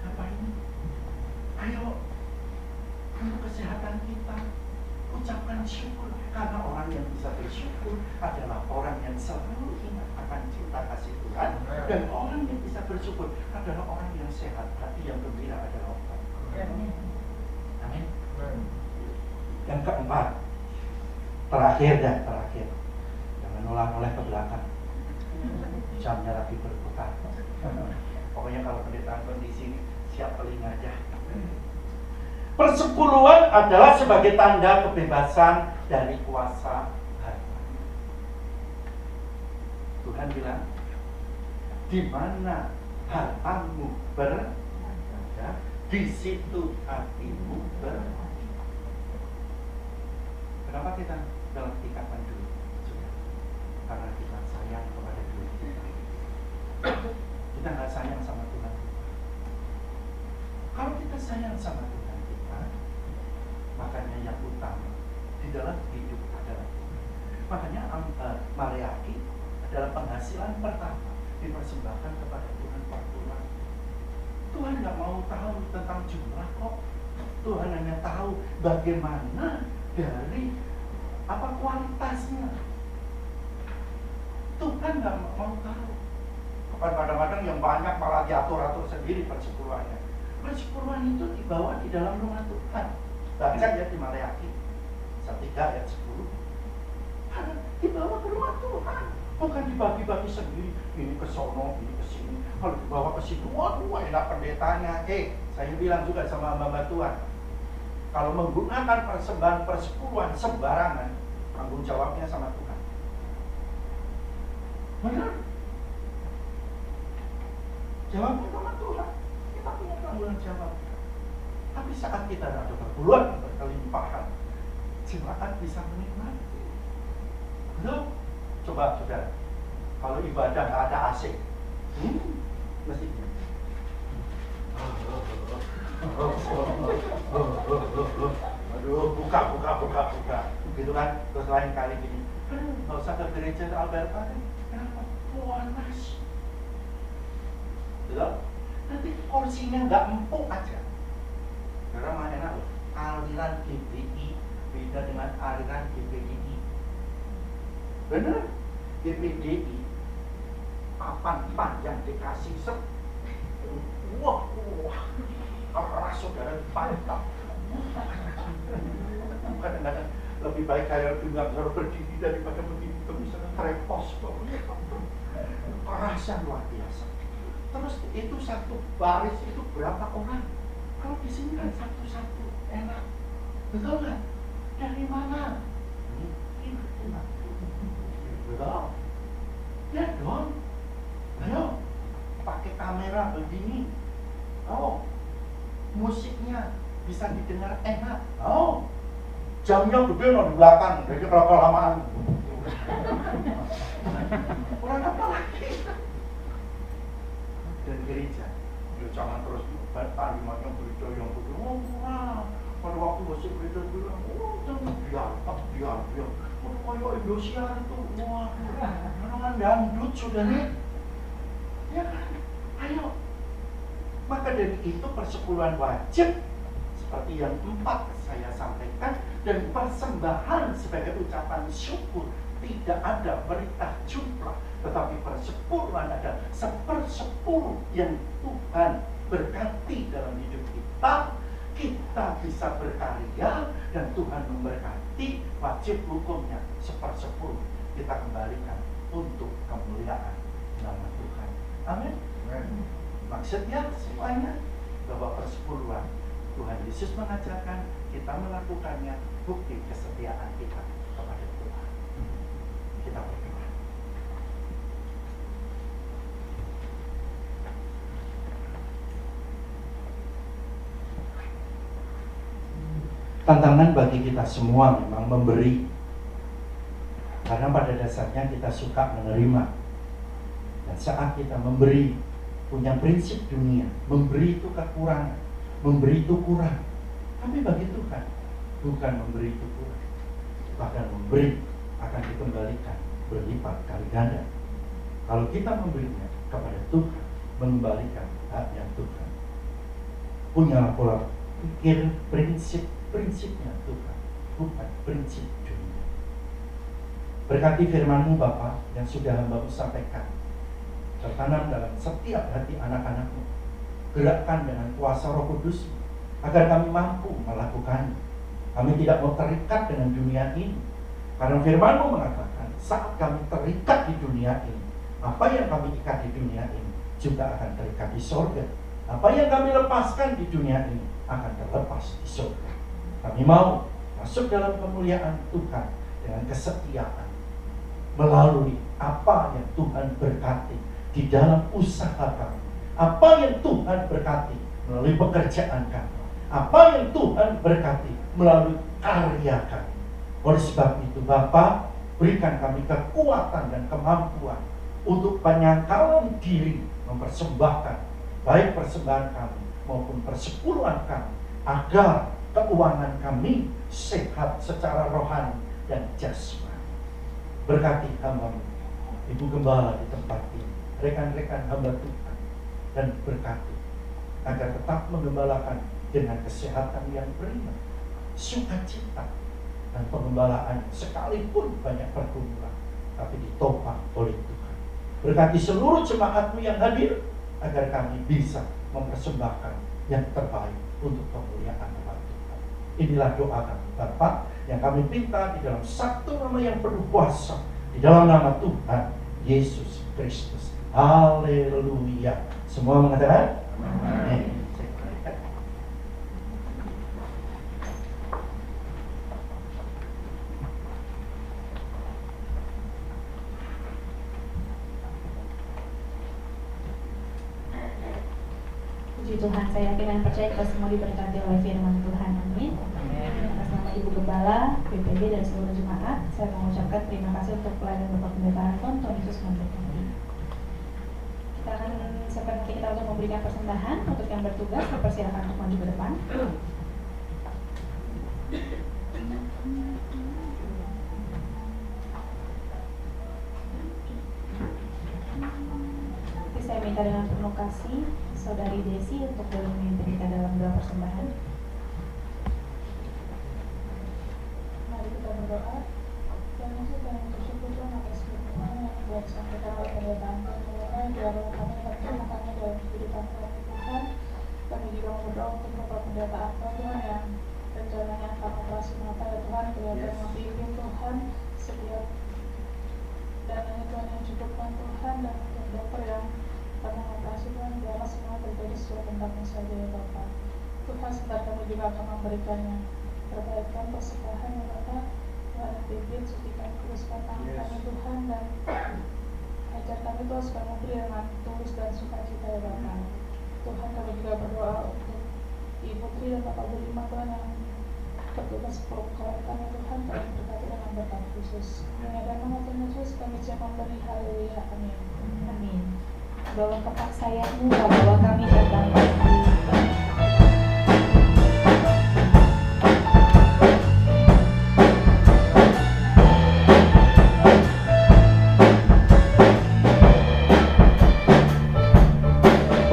Ngapain? Ayo, untuk kesehatan kita, ucapkan syukur. Karena orang yang bisa bersyukur adalah orang yang selalu ingat akan cinta kasih Tuhan. Dan orang yang bisa bersyukur adalah orang yang sehat. Hati yang gembira adalah obat. Amin. Yang keempat, terakhir. Jangan noleh ke belakang. Jamnya lagi berputar. Pokoknya kalau pendeta di sini siap telinga aja. Persepuluhan adalah sebagai tanda kebebasan dari kuasa harta. Tuhan bilang, di mana hartamu berada, di situ hatimu berada. Kenapa kita dalam ikatan dulu? Karena kita sayang kepada diri kita. Kita nggak sayang sama Tuhan. Kalau kita sayang sama Tuhan kita, makanya yang yang utama di dalam hidup adalah Tuhan. Makanya Mariaki adalah penghasilan pertama dipersembahkan kepada Tuhan per bulan. Tuhan nggak mau tahu tentang jumlah kok. Tuhan hanya tahu bagaimana dari kualitasnya. Tuhan nggak mau tahu. Kadang-kadang yang banyak malah diatur-atur sendiri persepuluhannya. Persepuluhan itu dibawa di dalam rumah Tuhan. Baca ya di Maleakhi 1:3 ayat 10. Dibawa ke rumah Tuhan, bukan dibagi-bagi sendiri. Ini ke sono, ini ke sini. Kalau dibawa ke situ, waduh enak pendetanya. Saya bilang juga sama hamba Tuhan, kalau menggunakan persembahan persepuluhan sembarangan, tanggung jawabnya sama Tuhan. Benar? Jawabnya sama Tuhan. Kita punya tanggung jawab. Tapi saat kita ada perpuluhan berkelimpahan, jemaat bisa menikmati. Belum? Coba saudara, kalau ibadah nggak ada AC, mesti aduh, buka, gitu kan. Terus lain kali gini, nggak usah ke gereja Alberta deh. Kenapa? Panas. Betul? Nanti porsinya nggak empuk aja. Karena mah enak loh. Aliran GPI beda dengan aliran GPDI. Bener? GPDI papan panjang dikasih wah, keras saudara pantap. Kadang-kadang lebih baik kayak dengar berdiri daripada begini terus trepos. Kerasnya luar biasa. Terus itu satu baris itu berapa orang? Kalau di sini kan satu-satu enak, betul nggak? Dari mana? Betul? Ya dong. Ayo, pakai kamera begini. Musiknya bisa didengar enak. Jamnya gede loh di belakang, jadi berapa lamaan? Kurang apa lagi? Dan gereja, jangan terus talimatnya berita yang begitu. Pada waktu masih berita bilang, jangan biar. Kayak Indosiar itu, orang dangdut sudah nih. Ya kan? Ayo. Maka dari itu persepuluhan wajib seperti yang 4 saya sampaikan, dan persembahan sebagai ucapan syukur tidak ada berita jumlah, tetapi persepuluhan ada 1/10 yang Tuhan berkati dalam hidup kita. Kita bisa berkarya dan Tuhan memberkati. Wajib hukumnya 1/10 kita kembalikan untuk kemuliaan nama Tuhan. Amin. Maksudnya semuanya bahwa persepuluhan Tuhan Yesus mengajarkan kita melakukannya, bukti kesetiaan kita kepada Tuhan. Kita berdoa. Tantangan bagi kita semua memang memberi, karena pada dasarnya kita suka menerima. Dan saat kita memberi, punya prinsip dunia, memberi itu kekurangan, memberi itu kurang. Tapi bagi Tuhan, bukan memberi itu kurang, bahkan memberi akan dikembalikan berlipat kali ganda. Kalau kita memberinya kepada Tuhan, mengembalikan hak yang Tuhan punya pola pikir, prinsipnya Tuhan, bukan prinsip dunia. Berkati firman-Mu Bapa yang sudah Hamba-Mu sampaikan, tertanam dalam setiap hati anak-anak-Mu. Gerakkan dengan kuasa Roh Kudus agar kami mampu melakukannya. Kami tidak mau terikat dengan dunia ini, karena firman-Mu mengatakan saat kami terikat di dunia ini, apa yang kami ikat di dunia ini juga akan terikat di sorga. Apa yang kami lepaskan di dunia ini akan terlepas di sorga. Kami mau masuk dalam kemuliaan Tuhan dengan kesetiaan, melalui apa yang Tuhan berkati di dalam usaha kami, apa yang Tuhan berkati melalui pekerjaan kami, apa yang Tuhan berkati melalui karya kami. Oleh sebab itu Bapa, berikan kami kekuatan dan kemampuan untuk penyangkalan diri mempersembahkan baik persembahan kami maupun persepuluhan kami, agar keuangan kami sehat secara rohani dan jasmani. Berkati hamba-Mu, Ibu Gembala di tempat ini, rekan-rekan hamba Tuhan, dan berkati agar tetap menggembalakan dengan kesehatan yang prima, sukacita, dan pengembalaan sekalipun banyak pergumulan, tapi ditopang oleh Tuhan. Berkati seluruh jemaat-Mu yang hadir, agar kami bisa mempersembahkan yang terbaik untuk kemuliaan nama Tuhan. Inilah doa kami Bapa yang kami minta di dalam satu nama yang penuh kuasa, di dalam nama Tuhan Yesus Kristus. Haleluya. Semua mengatakan amin. Puji Tuhan, saya yakin dan percaya kita semua diberkati oleh firman Tuhan. Amin. Atas nama Ibu Gembala, PPB, dan seluruh jemaat, saya mengucapkan terima kasih untuk pelayanan Bapak Pendeta Anton. Tuhan Yesus memberkati. Kita akan seperti kita untuk memberikan persembahan untuk yang bertugas, dipersilakan untuk maju ke depan. Nanti saya minta dengan penuh kasih Saudari Desi untuk boleh memimpin kita dalam doa persembahan. Mari kita berdoa. Dan Yesus kami bersyukur Tuhan atas firman yang buat sampaikan oleh Pendeta Anton. Mulai dari kami berterima kasih dalam kehidupan kami Tuhan. Kami juga berdoa untuk Bapak Pendeta Anton Tuhan yang rencananya akan operasi mata ya Tuhan, kelihatan membimbing Tuhan setiap dananya Tuhan yang cukup Tuhan, dan untuk dokter yang kami mengoperasi Tuhan, biarlah semua terjadi sesuai kehendak-Mu saja ya Bapak. Tuhan, sebentar kami juga akan memberikannya. Perbaikan persembahan ya Bapak. Tuhan yang pimpin, sucikan kuduskan tangan kami Tuhan, dan ajar kami Tuhan supaya memberi dengan tulus dan sukacita ya Bapak. Tuhan, kami juga berdoa untuk Ibu Tri dan Bapak Budiman Tuhan yang bertugas perukaran ya Tuhan, kami berkati dengan berkat khusus. Dan nama Tuhan Yesus kami siap memberi. Haleluya. Amin. Amin. Bawa kepak sayapmu, bawa kami datang pagi.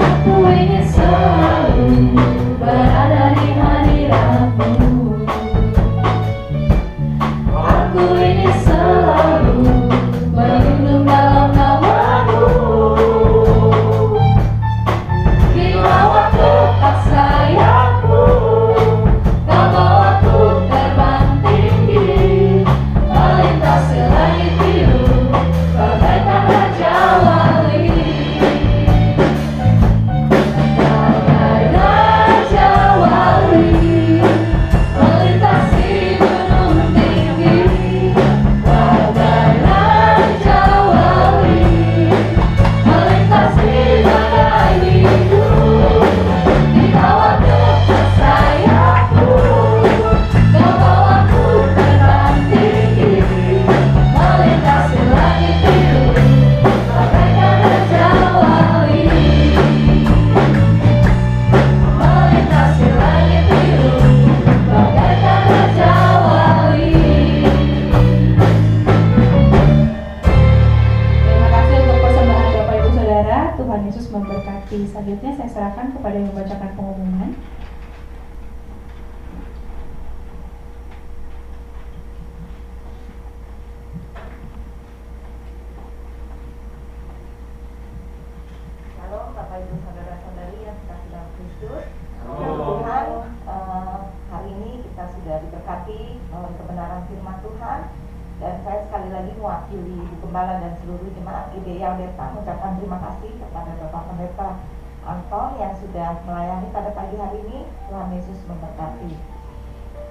Aku ingin selalu berada di hadirat-Mu. Aku ingin selalu berlindung dalam nama-Mu. Selanjutnya saya serahkan kepada yang membacakan pengumuman. Halo Bapak Ibu Saudara-saudari yang dikasihi dalam Kristus. Tuhan, hari ini kita sudah diberkati oleh kebenaran firman Tuhan. Dan saya sekali lagi mewakili Ibu Gembala dan seluruh jemaat GBI Alberta mengucapkan terima kasih kepada Bapak Pendeta Anton yang sudah melayani pada pagi hari ini. Tuhan Yesus memberkati.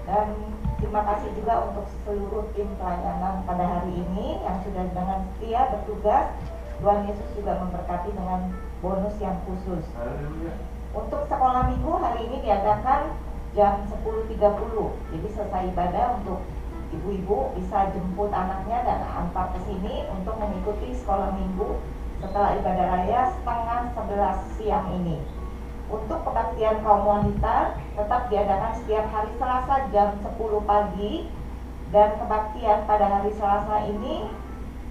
Dan terima kasih juga untuk seluruh tim pelayanan pada hari ini yang sudah dengan setia bertugas. Tuhan Yesus juga memberkati dengan bonus yang khusus. Untuk sekolah minggu hari ini diadakan jam 10.30. Jadi selesai ibadah untuk ibu-ibu bisa jemput anaknya dan antar ke sini untuk mengikuti sekolah minggu setelah ibadah raya setengah 11 siang ini. Untuk kebaktian kaum wanita tetap diadakan setiap hari Selasa jam 10 pagi, dan kebaktian pada hari Selasa ini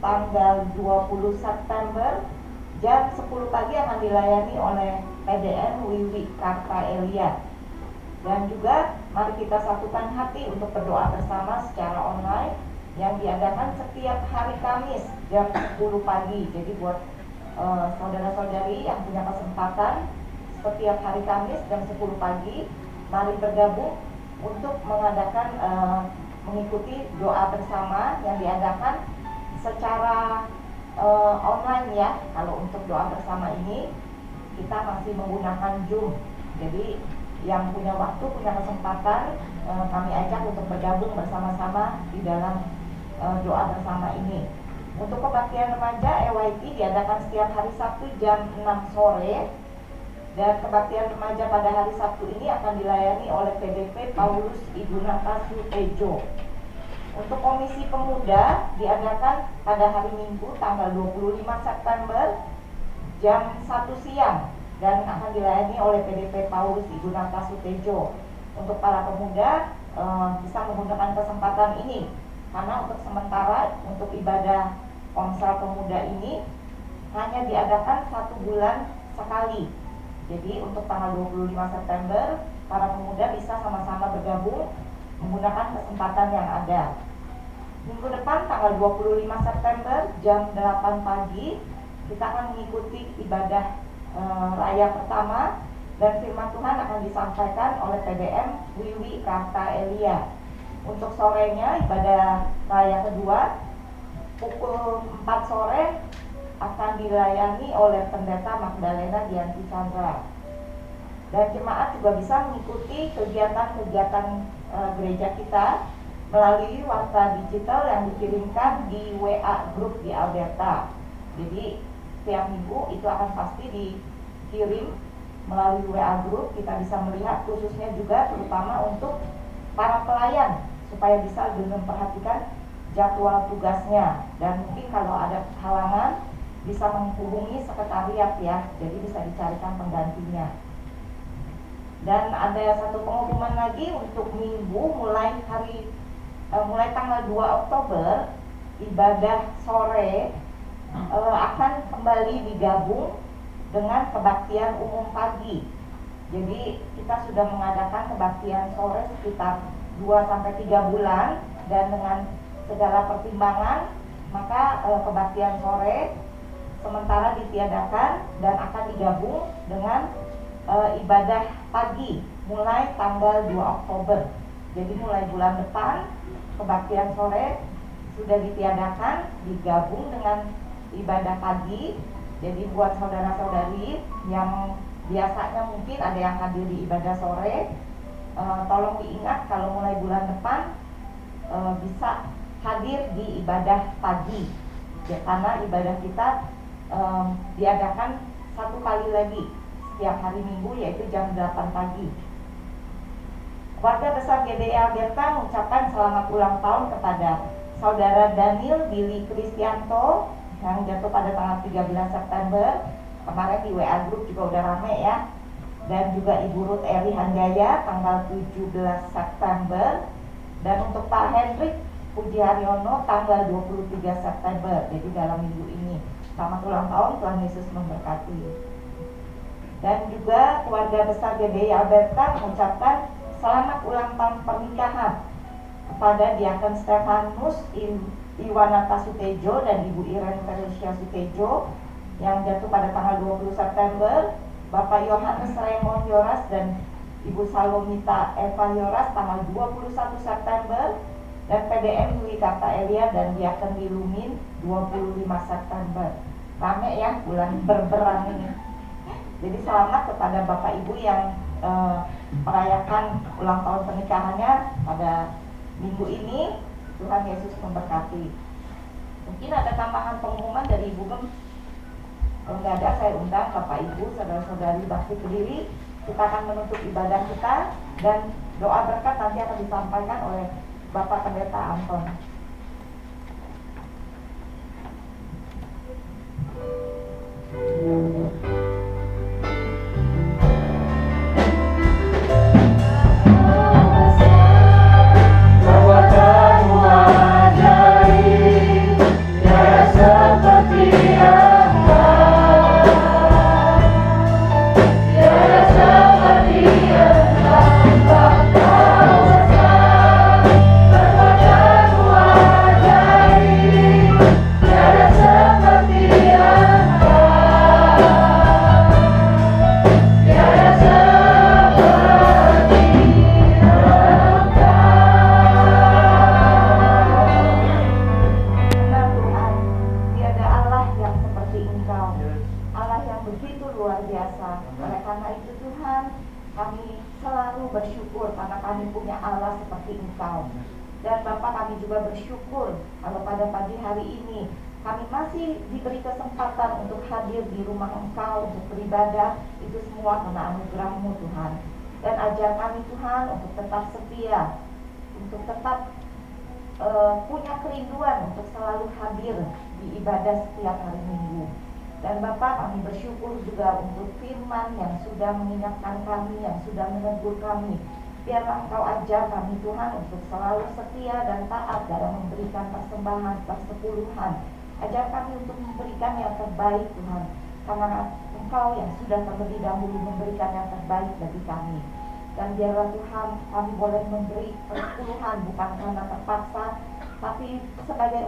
tanggal 20 September jam 10 pagi akan dilayani oleh PDM Wiwi Karta Elia. Dan juga mari kita satukan hati untuk berdoa bersama secara online yang diadakan setiap hari Kamis jam 10 pagi. Jadi buat saudara-saudari yang punya kesempatan setiap hari Kamis jam 10 pagi, mari bergabung untuk mengadakan mengikuti doa bersama yang diadakan secara online ya. Kalau untuk doa bersama ini kita masih menggunakan Zoom. Jadi yang punya waktu, punya kesempatan, kami ajak untuk bergabung bersama-sama di dalam doa bersama ini. Untuk kebaktian remaja EYT diadakan setiap hari Sabtu jam 6 sore. Dan kebaktian remaja pada hari Sabtu ini akan dilayani oleh PDP Paulus Idunata Sutejo. Untuk komisi pemuda diadakan pada hari Minggu tanggal 25 September jam 1 siang dan akan dilayani oleh PDP Paulus Idunata Sutejo. Untuk para pemuda bisa menggunakan kesempatan ini karena untuk sementara untuk ibadah Komsel Pemuda ini hanya diadakan 1 bulan sekali. Jadi untuk tanggal 25 September para pemuda bisa sama-sama bergabung menggunakan kesempatan yang ada. Minggu depan tanggal 25 September jam 8 pagi kita akan mengikuti ibadah raya pertama, dan firman Tuhan akan disampaikan oleh PDM Wiwi Karta Elia. Untuk sorenya ibadah raya kedua pukul 4 sore akan dilayani oleh Pendeta Magdalena Dianti Chandra. Dan jemaat juga bisa mengikuti kegiatan-kegiatan gereja kita melalui warta digital yang dikirimkan di WA Group di Alberta. Jadi setiap minggu itu akan pasti dikirim melalui WA Group. Kita bisa melihat khususnya juga terutama untuk para pelayan supaya bisa memperhatikan jadwal tugasnya. Dan mungkin kalau ada halangan bisa menghubungi sekretariat ya, jadi bisa dicarikan penggantinya. Dan ada satu pengumuman lagi untuk minggu mulai tanggal 2 Oktober ibadah sore akan kembali digabung dengan kebaktian umum pagi. Jadi kita sudah mengadakan kebaktian sore sekitar 2-3 bulan, dan dengan segala pertimbangan maka kebaktian sore sementara ditiadakan dan akan digabung dengan ibadah pagi mulai tanggal 2 Oktober. Jadi mulai bulan depan kebaktian sore sudah ditiadakan, digabung dengan ibadah pagi. Jadi buat saudara-saudari yang biasanya mungkin ada yang hadir di ibadah sore, tolong diingat kalau mulai bulan depan bisa hadir di ibadah pagi ya, karena ibadah kita diadakan 1 kali lagi setiap hari Minggu, yaitu jam 8 pagi. Keluarga besar GDI Alberta mengucapkan selamat ulang tahun kepada Saudara Daniel Billy Kristianto yang jatuh pada tanggal 13 September. Kemarin di WA Group juga udah rame ya. Dan juga Ibu Ruth Eri Hanjaya tanggal 17 September. Dan untuk Pak Hendrik Puji Haryono tanggal 23 September. Jadi dalam minggu ini. Selamat ulang tahun, Tuhan Yesus memberkati. Dan juga keluarga besar GBI Alberta mengucapkan selamat ulang tahun pernikahan kepada Diakon Stefanus Iwanata Sutejo dan Ibu Irene Felicia Sutejo yang jatuh pada tanggal 20 September, Bapak Yohanes Raymond Yoras dan Ibu Salomita Eva Yoras tanggal 21 September, dan PDM Dwi Karta Elia dan Diakon Dilumin 25 September. Rame ya bulan berberang ini. Jadi selamat kepada Bapak Ibu yang merayakan ulang tahun pernikahannya pada minggu ini. Tuhan Yesus memberkati. Mungkin ada tambahan pengumuman dari Ibu Gem? Kalau nggak ada, saya undang Bapak Ibu, saudara-saudari bakti berdiri. Kita akan menutup ibadah kita, dan doa berkat nanti akan disampaikan oleh Bapak Pendeta Anton. selalu bersyukur karena kami punya Allah seperti Engkau. Dan Bapak, kami juga bersyukur kalau pada pagi hari ini kami masih diberi kesempatan untuk hadir di rumah Engkau untuk beribadah. Itu semua karena anugerah-Mu Tuhan. Dan ajar kami Tuhan untuk tetap setia, untuk tetap punya kerinduan untuk selalu hadir di ibadah setiap hari Minggu. Dan Bapak, kami bersyukur juga untuk firman yang sudah mengingatkan kami, yang sudah menegur kami. Biarlah Engkau ajar kami Tuhan untuk selalu setia dan taat dalam memberikan persembahan persepuluhan. Ajar kami untuk memberikan yang terbaik Tuhan, karena Engkau yang sudah terlebih dahulu memberikan yang terbaik bagi kami. Dan biarlah Tuhan kami boleh memberi persepuluhan bukan karena terpaksa, tapi sebagai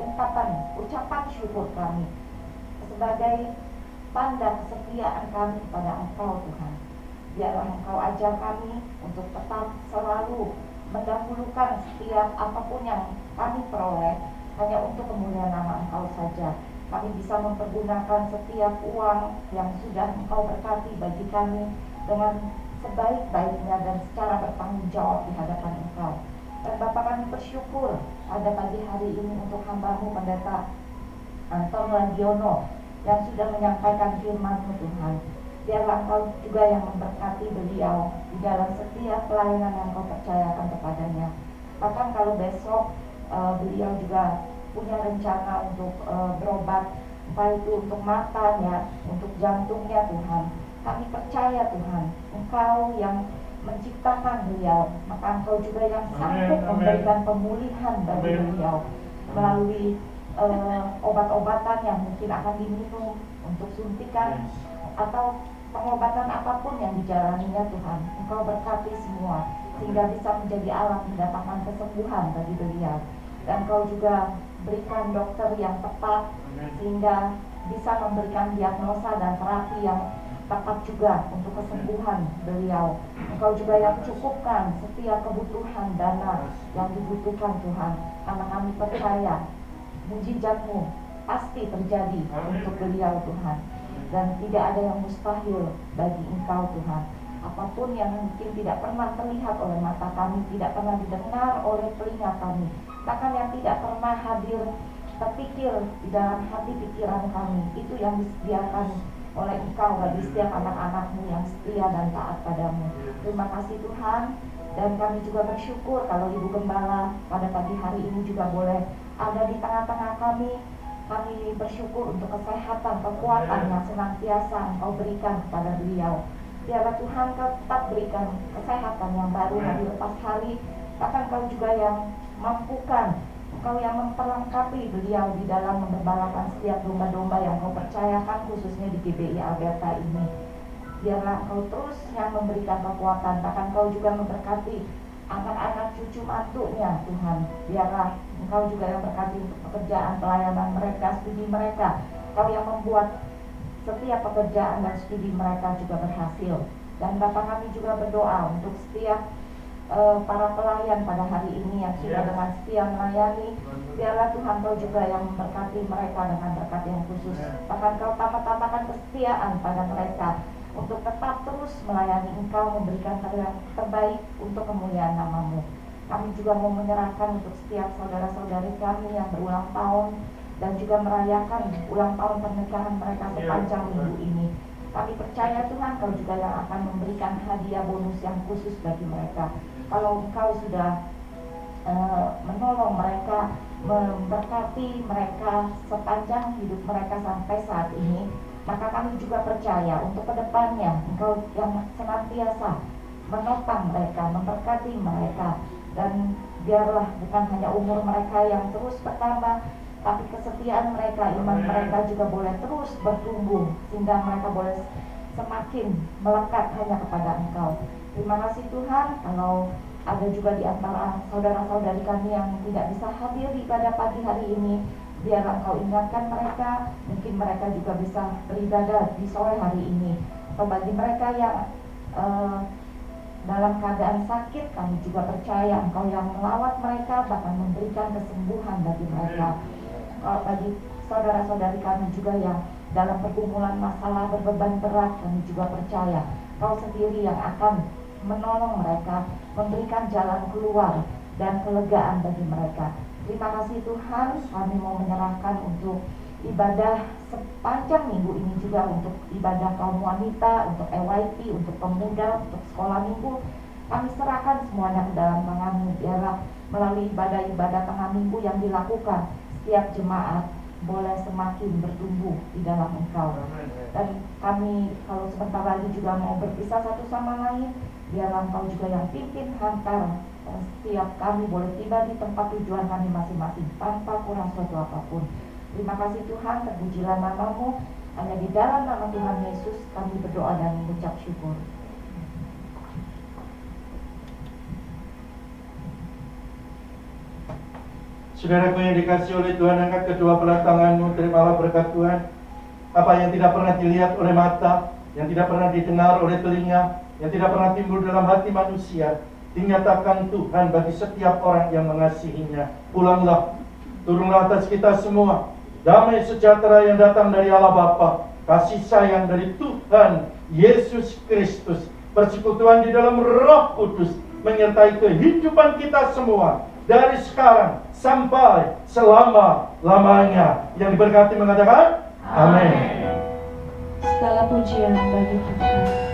ucapan syukur kami, sebagai tanda kesetiaan kami kepada Engkau Tuhan. Biarlah Engkau ajar kami untuk tetap selalu mendahulukan setiap apapun yang kami peroleh hanya untuk kemuliaan nama Engkau saja. Kami bisa mempergunakan setiap uang yang sudah Engkau berkati bagi kami dengan sebaik-baiknya dan secara bertanggung jawab di hadapan Engkau. Dan Bapak, kami bersyukur pada pagi hari ini untuk hamba-Mu Pendeta Anton Landiono yang sudah menyampaikan firman-Mu Tuhan. Biarlah Engkau juga yang memberkati beliau di dalam setiap pelayanan yang Engkau percayakan kepadanya. Bahkan kalau besok beliau juga punya rencana untuk berobat, entah itu untuk matanya, untuk jantungnya Tuhan. Kami percaya Tuhan, Engkau yang menciptakan beliau, maka Engkau juga yang sanggup memberikan pemulihan bagi beliau melalui obat-obatan yang mungkin akan diminum untuk suntikan atau pengobatan apapun yang dijalaninya Tuhan. Engkau berkati semua sehingga bisa menjadi alat mendatangkan kesembuhan bagi beliau. Dan Engkau juga berikan dokter yang tepat sehingga bisa memberikan diagnosa dan terapi yang tepat juga untuk kesembuhan beliau. Engkau juga yang cukupkan setiap kebutuhan dana yang dibutuhkan Tuhan, karena kami percaya mujizat-Mu pasti terjadi untuk beliau Tuhan. Dan tidak ada yang mustahil bagi Engkau Tuhan. Apapun yang mungkin tidak pernah terlihat oleh mata kami, tidak pernah didengar oleh telinga kami, bahkan yang tidak pernah hadir terpikir di dalam hati pikiran kami, itu yang disediakan oleh Engkau bagi setiap anak-anak-Mu yang setia dan taat padamu. Terima kasih Tuhan. Dan kami juga bersyukur kalau Ibu Gembala pada pagi hari ini juga boleh ada di tengah-tengah kami. Kami bersyukur untuk kesehatan, kekuatan yang senantiasa Engkau berikan kepada beliau. Biarlah Tuhan tetap berikan kesehatan yang baru hari lepas hari. Bahkan Engkau juga yang mampukan, Engkau yang memperlengkapi beliau di dalam menggembalakan setiap domba-domba yang Engkau percayakan khususnya di GBI Alberta ini. Biarlah Engkau terus yang memberikan kekuatan, bahkan Engkau juga memberkati anak-anak cucu mantunya Tuhan. Biarlah Engkau juga yang berkati untuk pekerjaan pelayanan mereka, studi mereka. Engkau yang membuat setiap pekerjaan dan studi mereka juga berhasil. Dan Bapak, kami juga berdoa untuk setiap para pelayan pada hari ini yang sudah dengan setia melayani. Biarlah Tuhan Kau juga yang memberkati mereka dengan berkat yang khusus. Bahkan Kau tambah-tambahkan kesetiaan pada mereka untuk tetap terus melayani Engkau, memberikan yang terbaik untuk kemuliaan nama-Mu. Kami juga mau menyerahkan untuk setiap saudara-saudari kami yang berulang tahun dan juga merayakan ulang tahun pernikahan mereka sepanjang minggu ini. Kami percaya Tuhan Kau juga yang akan memberikan hadiah bonus yang khusus bagi mereka. Kalau Engkau sudah menolong mereka, memberkati mereka sepanjang hidup mereka sampai saat ini, maka kami juga percaya untuk kedepannya Engkau yang senantiasa menopang mereka, memberkati mereka. Dan biarlah bukan hanya umur mereka yang terus bertambah, tapi kesetiaan mereka, iman mereka juga boleh terus bertumbuh, sehingga mereka boleh semakin melekat hanya kepada Engkau. Terima kasih Tuhan. Kalau ada juga di antara saudara-saudari kami yang tidak bisa hadir pada pagi hari ini, biarlah Engkau ingatkan mereka. Mungkin mereka juga bisa beribadah di sore hari ini. Atau bagi mereka yang dalam keadaan sakit, kami juga percaya Engkau yang melawat mereka, bahkan memberikan kesembuhan bagi mereka. Bagi saudara-saudari kami juga yang dalam pergumulan masalah berbeban berat, kami juga percaya Kau sendiri yang akan menolong mereka, memberikan jalan keluar dan kelegaan bagi mereka. Terima kasih Tuhan, kami mau menyerahkan untuk ibadah sepanjang minggu ini juga, untuk ibadah kaum wanita, untuk EYP, untuk pemuda, untuk sekolah minggu. Kami serahkan semuanya ke dalam tangan-Mu. Biarlah melalui ibadah-ibadah tengah minggu yang dilakukan, setiap jemaat boleh semakin bertumbuh di dalam Engkau. Dan kami kalau sebentar lagi juga mau berpisah satu sama lain, biarlah Engkau juga yang pimpin hantar, dan setiap kami boleh tiba di tempat tujuan kami masing-masing tanpa kurang suatu apapun. Terima kasih Tuhan, terpujilah nama-Mu. Hanya di dalam nama Tuhan Yesus kami berdoa dan mengucap syukur. Saudaraku yang dikasihi oleh Tuhan, angkat kedua belah tanganmu, terimalah berkat Tuhan. Apa yang tidak pernah dilihat oleh mata, yang tidak pernah didengar oleh telinga, yang tidak pernah timbul dalam hati manusia, dinyatakan Tuhan bagi setiap orang yang mengasihinya. Pulanglah, turunlah atas kita semua damai sejahtera yang datang dari Allah Bapa, kasih sayang dari Tuhan Yesus Kristus, persekutuan di dalam Roh Kudus menyertai kehidupan kita semua dari sekarang sampai selama-lamanya. Yang diberkati mengatakan amin. Segala pujian bagi Tuhan.